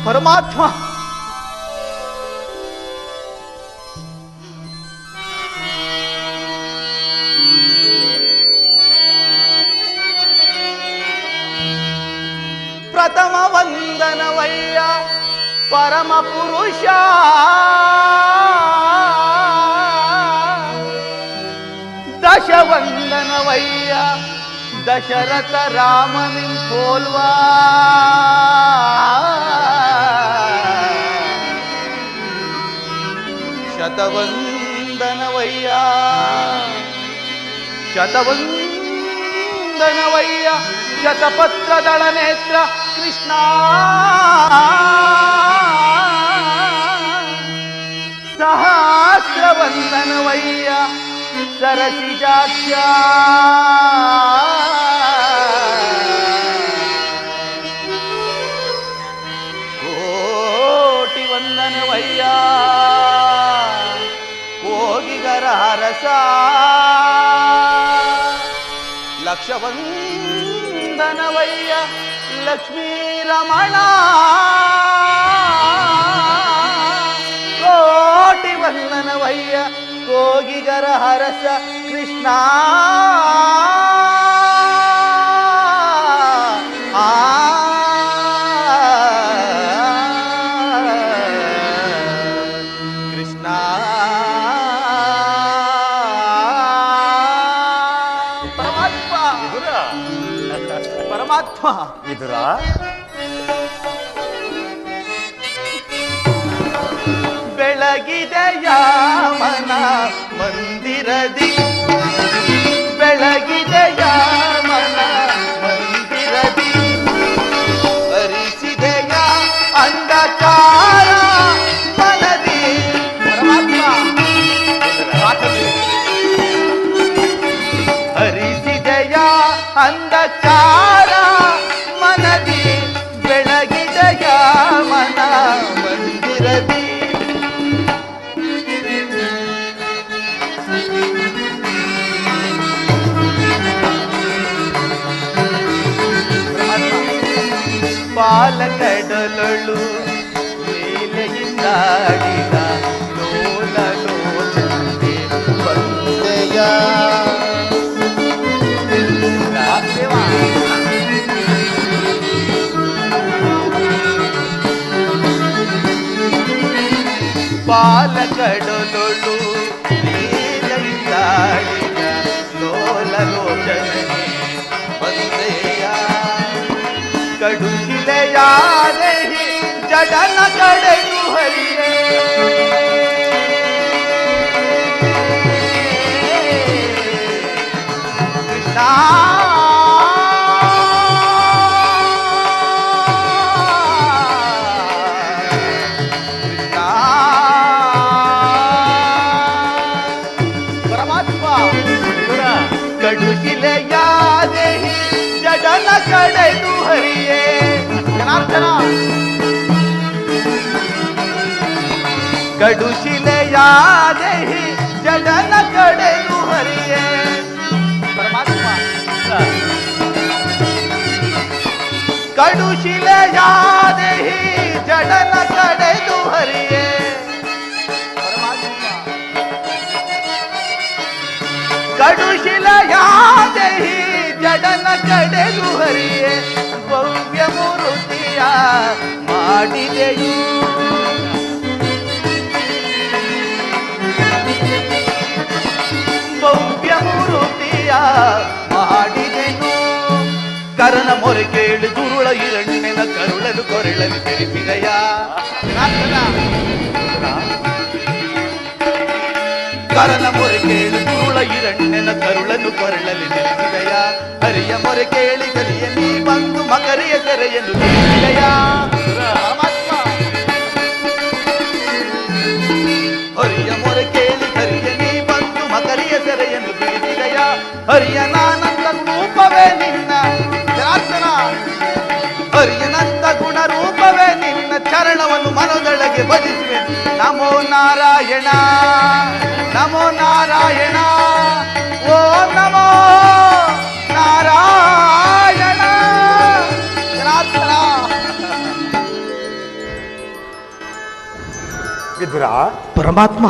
ಪರಮಾತ್ಮ. ಪ್ರಥಮ ವಂದನವಯ್ಯ ಪರಮ ಪುರುಷ, ದಶ ವಂದನವಯ್ಯ ದಶರಥ ರಾಮನಿನ್ ಪೋಲ್ವಾ. ಶತವಂದನವಯ್ಯ ಶತವಂದನವಯ್ಯ ಶತಪತ್ರದಳ ನೇತ್ರ ಕೃಷ್ಣ. ಸಹಸ್ರವಂದನವಯ್ಯ ಸರಸಿಜಾಕ್ಷ. ಕೋಟಿ ವಂದನವಯ್ಯ ಕೋಗಿಗರ ರಸ. ಲಕ್ಷ ವಂದನವಯ್ಯ ಲಕ್ಷ್ಮೀ ರಮಣ. ಕೋಟಿ ವಂದನವಯ್ಯ ಕೋಗಿಗರ ಹರಸ ಕೃಷ್ಣ. ಕೃಷ್ಣ ಪರಮಾತ್ಮ, ಪರಮಾತ್ಮ. ವಿದುರ ಬೆಳಗಿದೆಯ ಮನ ಮಂದಿರದಿ, ಬೆಳಗಿದೆಯ ಮನ ಮಂದಿರದಿ, ಹರಿಸಿದೆಯ ಅಂಧಕಾರ ಮನದಿ. ಹರಿಸಿದೆಯ ಅಂಧಕಾರ ಮನದಿ, ಬೆಳಗಿದೆಯ ಮನ ಮಂದಿರದಿ. ಪಾಲಕಡಲಳು ಲೀಲೆಯಿಂದಾಡಿದ ಲೋಲ ಲೋಚನೆ ಬಂದೆಯ. ಬಾಲ ಕಡಲೊಳು ನೀಲೈತಾಳಿಗ ಲೋಲ ಲೋಚನೆ ಬಂದೆಯ ಕಡುಶಿಲೆಯಾದೆ ಜಡನ ಕಡೆದು ಹರಿಯೇ ಕೃಷ್ಣ ಕಡುಶಿಲೆಯಾದೆ ಜಡನ ಕಡೆದು ಹರಿಯೇ ಜನಾರ್ದನ ಕಡುಶಿಲೆಯಾದೆ ಜಡನ ಕಡೆದು ಹರಿಯೇ ಪರಮಾತ್ಮ ಕಡುಶಿಲೆಯಾದೆ ಜಡನ ಕಡೆದು ಹರಿಯೇ ಕಡುಶಿಲೆಯಾದೆ ಜಡನ ಕಡೆದು ಹರಿಯೇ ಭವ್ಯ ಮೂರುತಿಯ ಮಾಡಿದೆಯು ಭವ್ಯ ಮೂರುತಿಯ ಮಾಡಿದೆನು ಕರನ ಮೊರೆ ಕೇಳಿ ದುರುಳ ಹಿರಣ್ಯನ ಕರುಳಲು ಕೊರಳಲು ತೆರೆಸಿದೆಯ ಕರನ ಮೊರೆ ಕೇಳಿ ದುರುಳ ಹಿರಣ್ಯನ ಕರುಳನ್ನು ಕೊರಳಲು ತೆರೆಸಿದೆಯ ಹರಿಯ ಮೊರೆ ಕೇಳಿ ಕಲಿಯ ನೀ ಬಂದು ಮಕರಿಯ ಸೆರೆಯನ್ನು ತಿಳಿಸಿದೆಯ ಹರಿಯ ಮೊರೆ ಕೇಳಿ ಕರಿಯ ನೀ ಬಂದು ಮಕರಿಯ ಸೆರೆಯನ್ನು ತಿಳಿಸಿದೆಯ ಹರಿಯನಾನಂದ ರೂಪವೇ ನಿನ್ನ ಜನಾರ್ದನ ಹರಿಯನಂದ ಗುಣ ರೂಪವೇ ನಿನ್ನ ಚರಣವನ್ನು ಮನದೊಳಗೆ ಭಜಿಸುವೆ ನಮೋ ನಾರಾಯಣ ನಮೋ ನಾರಾಯಣ ಓಂ ನಮೋ ನಾರಾಯಣ ಜನಾರ್ದನ ವಿದುರ ಪರಮಾತ್ಮ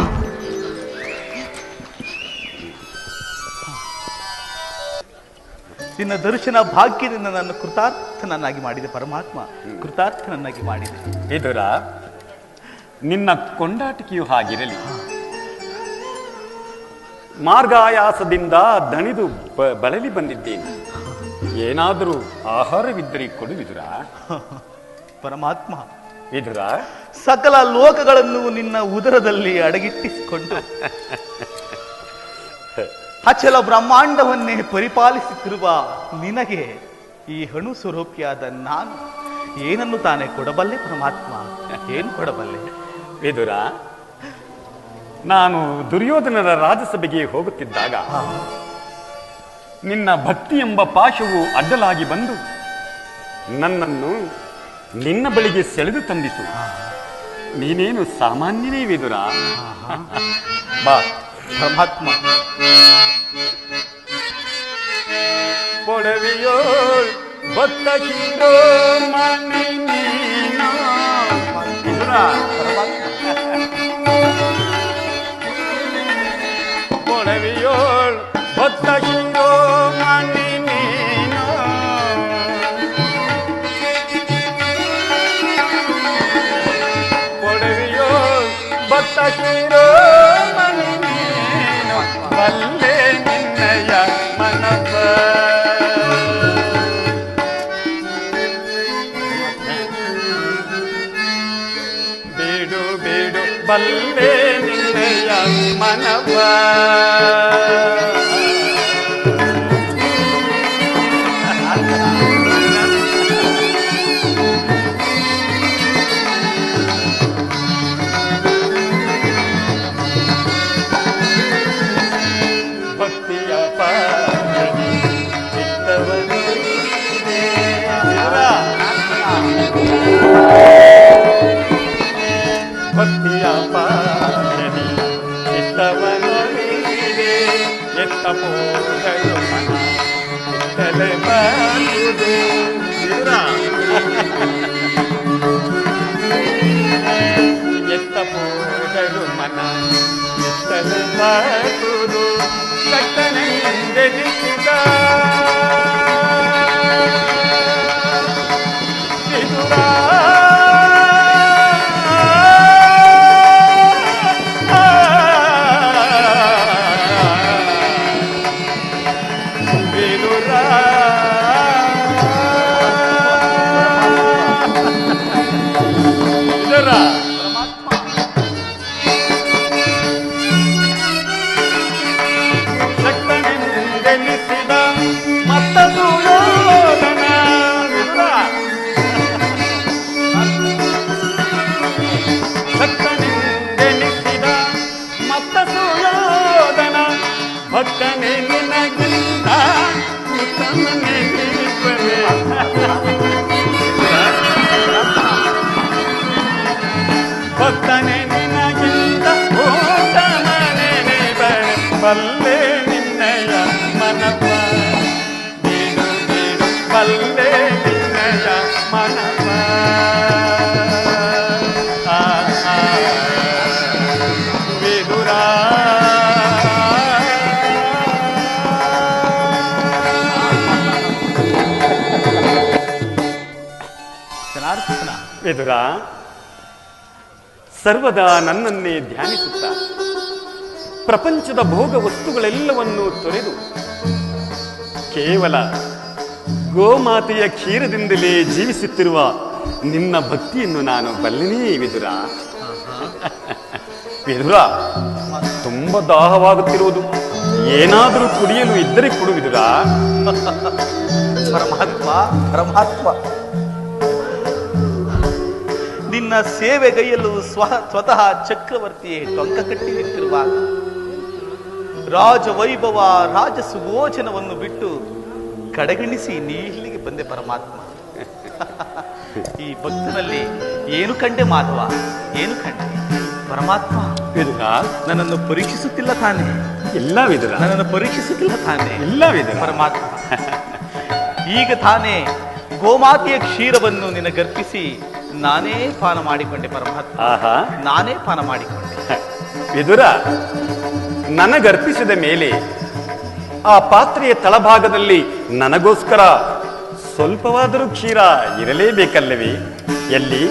ನಿನ್ನ ದರ್ಶನ ಭಾಗ್ಯದಿಂದ ನನ್ನ ಕೃತಾರ್ಥನನ್ನಾಗಿ ಮಾಡಿದೆ ಪರಮಾತ್ಮ ಕೃತಾರ್ಥನನ್ನಾಗಿ ಮಾಡಿದೆ ವಿದುರ ನಿನ್ನ ಕೊಂಡಾಟಿಕೆಯು ಹಾಗಿರಲಿ ಮಾರ್ಗಾಯಾಸದಿಂದ ದಣಿದು ಬಳಲಿ ಬಂದಿದ್ದೇನೆ ಏನಾದರೂ ಆಹಾರವಿದ್ದರೆ ಕೊಡು ವಿದುರ ಪರಮಾತ್ಮ ವಿದುರ ಸಕಲ ಲೋಕಗಳನ್ನು ನಿನ್ನ ಉದರದಲ್ಲಿ ಅಡಗಿಟ್ಟಿಸಿಕೊಂಡು ಅಚಲ ಬ್ರಹ್ಮಾಂಡವನ್ನೇ ಪರಿಪಾಲಿಸುತ್ತಿರುವ ನಿನಗೆ ಈ ಹಣು ಸ್ವರೂಪಿಯಾದ ನಾನು ಏನನ್ನು ತಾನೇ ಕೊಡಬಲ್ಲೆ ಪರಮಾತ್ಮ ಏನು ಕೊಡಬಲ್ಲೆ ವಿದುರ ನಾನು ದುರ್ಯೋಧನರ ರಾಜಸಭೆಗೆ ಹೋಗುತ್ತಿದ್ದಾಗ ನಿನ್ನ ಭಕ್ತಿ ಎಂಬ ಪಾಶವು ಅಡ್ಡಲಾಗಿ ಬಂದು ನನ್ನನ್ನು ನಿನ್ನ ಬಳಿಗೆ ಸೆಳೆದು ತಂದಿತು ನೀನೇನು ಸಾಮಾನ್ಯವೇ ವಿದುರ ಬಾ ಪರಮಾತ್ಮ ಪೊಡವಿಯೋಳ್ ಭಕ್ತ ಶಿರೋ ಮಣಿ ನೀನು ವಿದುರ ಪೊಡವಿಯೋಳ್ ಭಕ್ತ ಶಿರೋ ಮಣಿ ನೀನು ಪೊಡವಿಯೋಳ್ ಭಕ್ತ ಶಿರೋ ಮಣಿ ನೀನು ಬಲ್ಲೆ ನಿನ್ನಯ ಮನವ ಬೇಡು ಬೇಡು ಬಲ್ಲೆ ನಿನ್ನಯ ಮನವ ಭಕ್ತಿಯ ಪಾದದಿ ಚಿತ್ತವನ್ನು ಭಕ್ತಿಯ ಪಾದದಿ ಚಿತ್ತವನ್ನು ನೀಡಿದೆ ಎತ್ತ ಪೋಗಳು ಮನ ತಲೆ ಬಾಳುವುದು ಎತ್ತ ಪೋಗಳು ಮನ ತಲೆ ಬಾಳುವುದು ಕಟ್ಟನೆಂದೆನಿಸಿದ ವಿದುರ ಭಕ್ತನೇ ನಿನಗಿಂತ ಉತ್ತಮನೇ ನೀವನೇ. ಭಕ್ತನೇ ನಿನಗಿಂತ ಉತ್ತಮನೇ ನೀವನೇ. ಬಲ್ಲೆ ನಿನ್ನಯ ಮನವ ನೀನು ನೀನು ಬಲ್ಲೆ ನಿನ್ನಯ ಮನವ. ವಿದುರ ವಿದುರ ಸರ್ವದಾ ನನ್ನನ್ನೇ ಧ್ಯಾನಿಸುತ್ತ ಪ್ರಪಂಚದ ಭೋಗ ವಸ್ತುಗಳೆಲ್ಲವನ್ನೂ ತೊರೆದು ಕೇವಲ ಗೋಮಾತೆಯ ಕ್ಷೀರದಿಂದಲೇ ಜೀವಿಸುತ್ತಿರುವ ನಿನ್ನ ಭಕ್ತಿಯನ್ನು ನಾನು ಬಲ್ಲೆನೇ ವಿದುರ. ವಿದುರ, ತುಂಬ ದಾಹವಾಗುತ್ತಿರುವುದು, ಏನಾದರೂ ಕುಡಿಯಲು ಇದ್ದರೆ ಕೊಡು ವಿದುರ. ಪರಮಾತ್ಮ ಪರಮಾತ್ಮ, ನಿನ್ನ ಸೇವೆಗೈಯಲು ಸ್ವತಃ ಚಕ್ರವರ್ತಿಯೇ ಟೊಂಕ ಕಟ್ಟಿ ನಿಂತಿರುವಾಗ ರಾಜವೈಭವ ರಾಜ ಸುಭೋಜನವನ್ನು ಬಿಟ್ಟು ಕಡೆಗಣಿಸಿ ನೀ ಇಲ್ಲಿಗೆ ಬಂದೆ ಪರಮಾತ್ಮ. ಈ ಭಕ್ತನಲ್ಲಿ ಏನು ಕಂಡೆ ಮಾಧವ, ಏನು ಕಂಡೆ ಪರಮಾತ್ಮ? ವಿದುರ, ನನ್ನನ್ನು ಪರೀಕ್ಷಿಸುತ್ತಿಲ್ಲ ತಾನೆ? ಇಲ್ಲ ವಿದುರ, ನನ್ನನ್ನು ಪರೀಕ್ಷಿಸುತ್ತಿಲ್ಲ ತಾನೆ? ಇಲ್ಲ ವಿದುರ. ಪರಮಾತ್ಮ, ಈಗ ತಾನೇ ಗೋಮಾತೆಯ ಕ್ಷೀರವನ್ನು ನಿನಗರ್ಪಿಸಿ ನಾನೇ ಪಾನ ಮಾಡಿಕೊಂಡೆ ಪರಮಾತ್ಮ. ಆಹಾ, ನಾನೇ ಪಾನ ಮಾಡಿಕೊಂಡೆ. ವಿದುರ, ನನಗರ್ಪಿಸಿದ ಮೇಲೆ ಆ ಪಾತ್ರೆಯ ತಳಭಾಗದಲ್ಲಿ ನನಗೋಸ್ಕರ ಸ್ವಲ್ಪವಾದರೂ ಕ್ಷೀರ ಇರಲೇಬೇಕಲ್ಲವೇ? ಎಲ್ಲಿ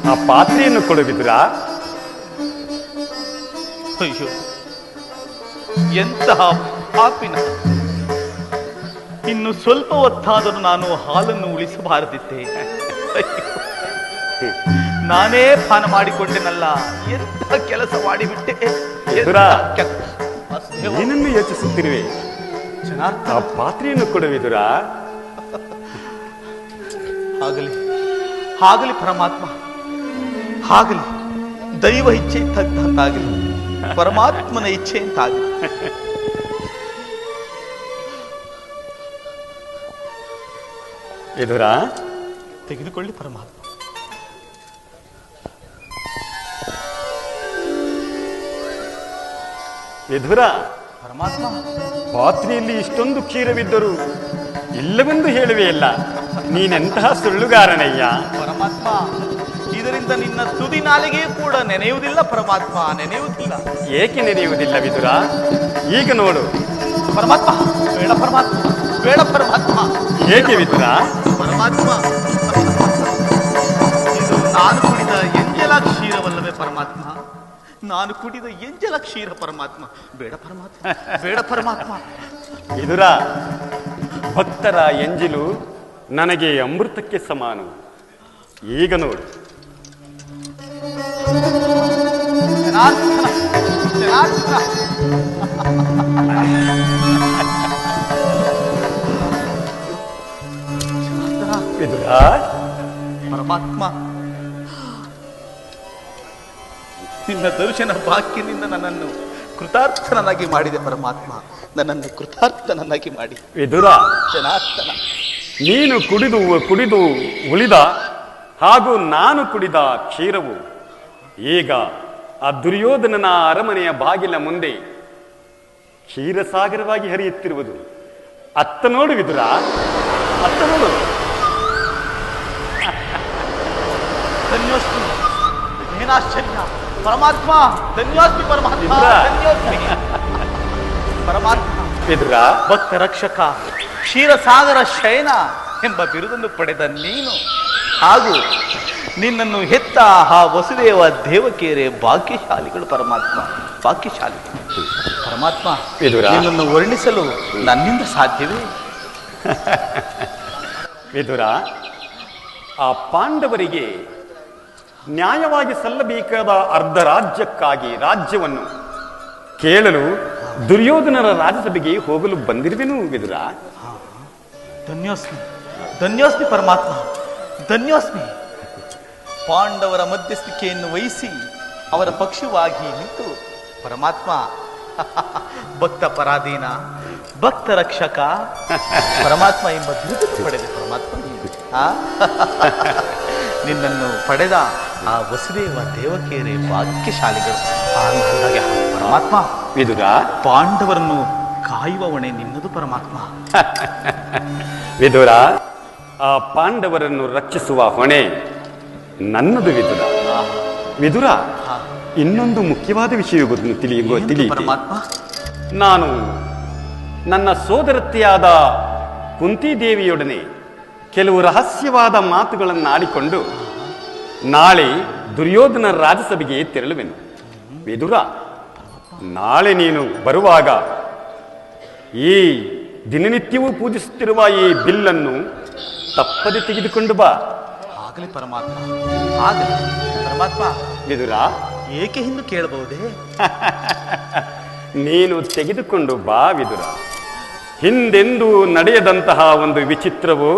ಆ ಪಾತ್ರೆಯನ್ನು ಕೊಡು ವಿದುರ. ಅಯ್ಯೋ, ಎಂತಹ ಪಾಪಿನ! ಇನ್ನು ಸ್ವಲ್ಪ ಹೊತ್ತಾದರೂ ನಾನು ಹಾಲನ್ನು ಉಳಿಸಬಾರದಿದ್ದೆ. ನಾನೇ ಪಾನ ಮಾಡಿಕೊಂಡೆನಲ್ಲ, ಎಂತ ಕೆಲಸ ಮಾಡಿಬಿಟ್ಟೆ. ವಿದುರ, ಏನನ್ನು ಯೋಚಿಸುತ್ತಿರುವೆ? ಆ ಪಾತ್ರೆಯನ್ನು ಕೊಡು ವಿದುರ. ಆಗಲಿ ಆಗಲಿ ಪರಮಾತ್ಮ, ಆಗಲಿ. ದೈವ ಇಚ್ಛೆ ತಗ್ದಂತಾಗಲಿ, ಪರಮಾತ್ಮನ ಇಚ್ಛೆ ಅಂತಾಗಲಿ. ವಿದುರ, ತೆಗೆದುಕೊಳ್ಳಿ ಪರಮಾತ್ಮ. ವಿದುರ, ಪರಮಾತ್ಮ, ಪಾತ್ರೆಯಲ್ಲಿ ಇಷ್ಟೊಂದು ಕ್ಷೀರವಿದ್ದರೂ ಇಲ್ಲವೆಂದು ಹೇಳುವೆಯಲ್ಲ, ನೀನೆಂತಹ ಸುಳ್ಳುಗಾರನಯ್ಯ. ಪರಮಾತ್ಮ, ಇದರಿಂದ ನಿನ್ನ ತುದಿ ನಾಲಿಗೆ ಕೂಡ ನೆನೆಯುವುದಿಲ್ಲ ಪರಮಾತ್ಮ, ನೆನೆಯುವುದಿಲ್ಲ. ಏಕೆ ನೆನೆಯುವುದಿಲ್ಲ ವಿದುರ? ಈಗ ನೋಡು. ಪರಮಾತ್ಮ, ಬೇಡ ಪರಮಾತ್ಮ, ಬೇಡ ಪರಮಾತ್ಮ. ಏಕೆ ವಿದುರ? ಪರಮಾತ್ಮ, ಇದು ನಾನು ಕುಡಿದ ಎಂಜಲ ಕ್ಷೀರವಲ್ಲವೇ ಪರಮಾತ್ಮ? ನಾನು ಕುಡಿದ ಎಂಜಲ ಕ್ಷೀರ ಪರಮಾತ್ಮ. ಬೇಡ ಪರಮಾತ್ಮ, ಬೇಡ ಪರಮಾತ್ಮ. ವಿದುರ, ಭಕ್ತರ ಎಂಜಿಲು ನನಗೆ ಅಮೃತಕ್ಕೆ ಸಮಾನ. ಈಗ ನೋಡು. ಜನಾರ್ದನ, ಜನಾರ್ದನ. ವಿದುರ, ಪರಮಾತ್ಮ, ನಿನ್ನ ದರ್ಶನ ಭಾಗ್ಯದಿಂದ ನನ್ನನ್ನು ಕೃತಾರ್ಥನನ್ನಾಗಿ ಮಾಡಿದೆ ಪರಮಾತ್ಮ. ನನ್ನನ್ನು ಕೃತಾರ್ಥನನ್ನಾಗಿ ಮಾಡಿ. ವಿದುರ, ಜನಾರ್ದನ, ನೀನು ಕುಡಿದು ಉಳಿದ ಹಾಗೂ ನಾನು ಕುಡಿದ ಕ್ಷೀರವು ಈಗ ಆ ದುರ್ಯೋಧನನ ಅರಮನೆಯ ಬಾಗಿಲ ಮುಂದೆ ಕ್ಷೀರಸಾಗರವಾಗಿ ಹರಿಯುತ್ತಿರುವುದು. ಅತ್ತ ನೋಡು ವಿದುರ, ಅತ್ತ ನೋಡು. ಧನ್ಯೋಸ್ಮಿ. ಏನಾಶ್ಚರ್ಯ ಪರಮಾತ್ಮ, ಧನ್ಯೋಸ್ಮಿ ಪರಮಾತ್ಮ, ವಿದುರ. ಧನ್ಯೋಸ್ಮಿ ಪರಮಾತ್ಮ. ವಿದುರ, ಭಕ್ತ ರಕ್ಷಕ, ಕ್ಷೀರಸಾಗರ ಶಯನ ಎಂಬ ಬಿರುದನ್ನು ಪಡೆದ ನೀನು ಹಾಗೂ ನಿನ್ನನ್ನು ಹೆತ್ತ ಆ ವಸುದೇವ ದೇವಕಿಯರೇ ಭಾಗ್ಯಶಾಲಿಗಳು ಪರಮಾತ್ಮ, ಭಾಗ್ಯಶಾಲಿಗಳು ಪರಮಾತ್ಮ. ವಿದುರ. ನಿನ್ನನ್ನು ವರ್ಣಿಸಲು ನನ್ನಿಂದ ಸಾಧ್ಯವೇ? ವಿದುರ, ಆ ಪಾಂಡವರಿಗೆ ನ್ಯಾಯವಾಗಿ ಸಲ್ಲಬೇಕಾದ ಅರ್ಧ ರಾಜ್ಯಕ್ಕಾಗಿ ರಾಜ್ಯವನ್ನು ಕೇಳಲು ದುರ್ಯೋಧನರ ರಾಜಸಭೆಗೆ ಹೋಗಲು ಬಂದಿರುವೆನು ವಿದುರ. ಧನ್ಯೋಸ್ಮಿ, ಧನ್ಯೋಸ್ಮಿ ಪರಮಾತ್ಮ, ಧನ್ಯೋಸ್ಮಿ. ಪಾಂಡವರ ಮಧ್ಯಸ್ಥಿಕೆಯನ್ನು ವಹಿಸಿ ಅವರ ಪಕ್ಷವಾಗಿ ನಿಂತು ಪರಮಾತ್ಮ ಭಕ್ತ ಪರಾಧೀನ, ಭಕ್ತ ರಕ್ಷಕ, ಪರಮಾತ್ಮ ಎಂಬ ಬಿರುದು ಪಡೆದೆ ಪರಮಾತ್ಮ ನೀನು. ನಿನ್ನನ್ನು ಪಡೆದ ಆ ವಸುದೇವ ದೇವಕಿಯರೇ ಭಾಗ್ಯಶಾಲಿಗಳು. ಅಂದಾಗ ಪರಮಾತ್ಮ ವಿದುರ, ಪಾಂಡವರನ್ನು ಕಾಯುವ ಹೊಣೆ ನಿನ್ನದು ಪರಮಾತ್ಮ. ವಿದುರ, ಆ ಪಾಂಡವರನ್ನು ರಕ್ಷಿಸುವ ಹೊಣೆ ನನ್ನದು ವಿದುರ. ವಿದುರ, ಇನ್ನೊಂದು ಮುಖ್ಯವಾದ ವಿಷಯವನ್ನು ತಿಳಿಯಿತು. ಪರಮಾತ್ಮ, ನಾನು ನನ್ನ ಸೋದರತ್ತೆಯಾದ ಕುಂತಿದೇವಿಯೊಡನೆ ಕೆಲವು ರಹಸ್ಯವಾದ ಮಾತುಗಳನ್ನು ಆಡಿಕೊಂಡು ನಾಳೆ ದುರ್ಯೋಧನ ರಾಜಸಭೆಗೆ ತೆರಳುವೆನು. ವಿದುರ, ನಾಳೆ ನೀನು ಬರುವಾಗ ಈ ದಿನನಿತ್ಯವೂ ಪೂಜಿಸುತ್ತಿರುವ ಈ ಬಿಲ್ಲನ್ನು ತಪ್ಪದೆ ತೆಗೆದುಕೊಂಡು ಬಾ. ಆಗಲಿ ಪರಮಾತ್ಮ, ಆಗಲಿ ಪರಮಾತ್ಮ. ವಿದುರ, ಏಕೆ ಹಿಂದೆ ಕೇಳಬಹುದೇ? ನೀನು ತೆಗೆದುಕೊಂಡು ಬಾ ವಿದುರ. ಹಿಂದೆಂದೂ ನಡೆಯದಂತಹ ಒಂದು ವಿಚಿತ್ರವು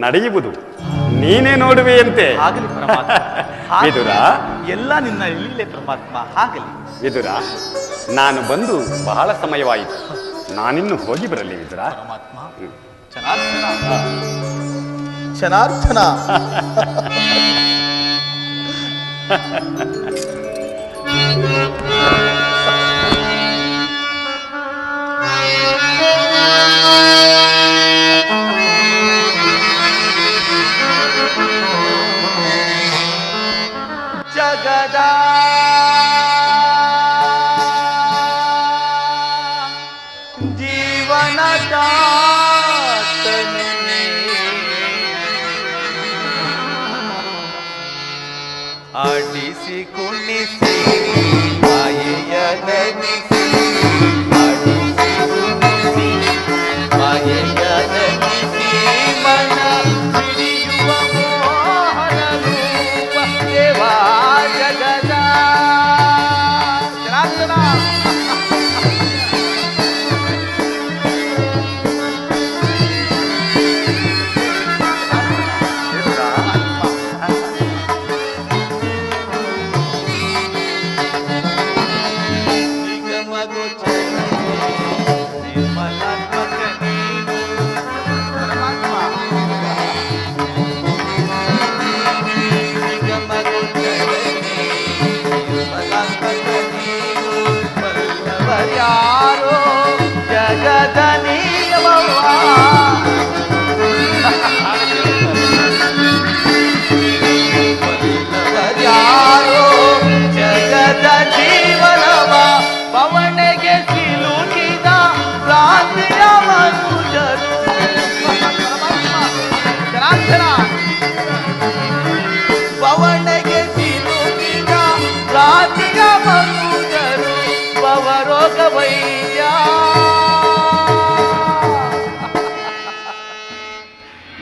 ನಡೆಯುವುದು ನೀನೇ ನೋಡುವೆಯಂತೆ. ಆಗಲಿ ಪರಮಾತ್ಮ. ವಿದುರ, ಎಲ್ಲ ನಿನ್ನ ಲೀಲೆ ಪರಮಾತ್ಮ. ಆಗಲಿ ವಿದುರ, ನಾನು ಬಂದು ಬಹಳ ಸಮಯವಾಯಿತು. ನಾನಿನ್ನು ಹೋಗಿ ಬರಲಿ ವಿದುರ. ಪರಮಾತ್ಮ. ಜನಾರ್ದನ, ಜಗದ ಜೀವನದಾತನು ನೀ, ಆಡಿಸಿ ಕುಣಿಸಿ ಮಾಯೆಯ ನಗಿಸಿ, ಆಡಿಸಿ ಕುಣಿಸಿ ಮಾಯೆಯ ನಗಿಸಿ, ಮನ ಹಿಡಿಯುವ ಮೋಹನ ರೂಪ ದೇವಾ ಜಗದ ಜನಾರ್ದನ. ಯಾರೋ ಜಗದ ನಿಯಮವ ಯಾರೋ ಜಗದ ಜೀವನವ ಪವಣೆಗೆ ಸಿಲುಕಿದ ಭ್ರಾಂತಿಯ ಮನುಜರು. ಪವಣೆಗೆ ಸಿಲುಕಿದ ಭ್ರಾಂತಿಯ ಮನುಜರು, ಭವರೋಗ ವೈದ್ಯ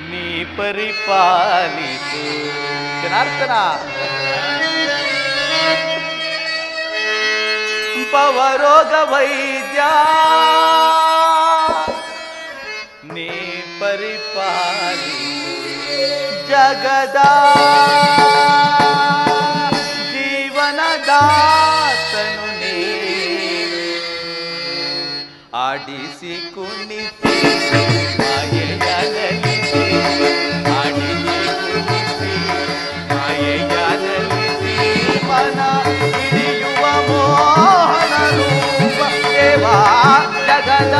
ನೀ ಪರಿಪಾಲಿಸು. ಜನಾರ್ದನ, ಭವರೋಗ ವೈದ್ಯ ನೀ ಪರಿಪಾಲಿಸು. ಜಗದ ಜೀವನದಾತನು ನೀ, ಆಡಿಸಿ ಕುಣಿಸಿ ಮಾಯೆಯ ನಲಿಸಿ, ಆಡಿಸಿ ಕುಣಿಸಿ ಮಾಯೆಯ ನಲಿಸಿ, ಮನ ಹಿಡಿಯುವ ಮೋಹನ ರೂಪ ದೇವಾ ಜಗದ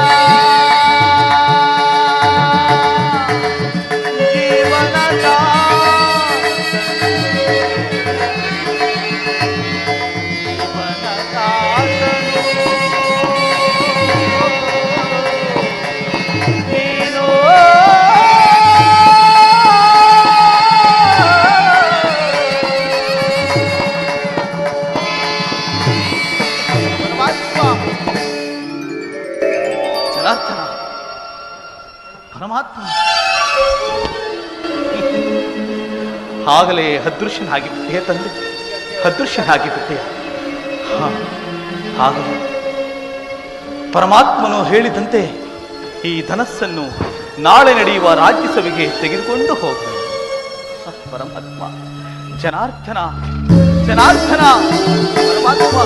ಪರಮಾತ್ಮ. ಆಗಲೇ ಅದೃಶ್ಯನಾಗಿಬಿಟ್ಟೆ ತಂದೆ, ಅದೃಶ್ಯನಾಗಿಬಿಟ್ಟೆ. ಆಗಲೇ ಪರಮಾತ್ಮನು ಹೇಳಿದಂತೆ ಈ ಧನಸ್ಸನ್ನು ನಾಳೆ ನಡೆಯುವ ರಾಜ್ಯಸಭೆಗೆ ತೆಗೆದುಕೊಂಡು ಹೋಗುವೆ. ಪರಮಾತ್ಮ, ಜನಾರ್ದನ, ಜನಾರ್ದನ, ಪರಮಾತ್ಮ.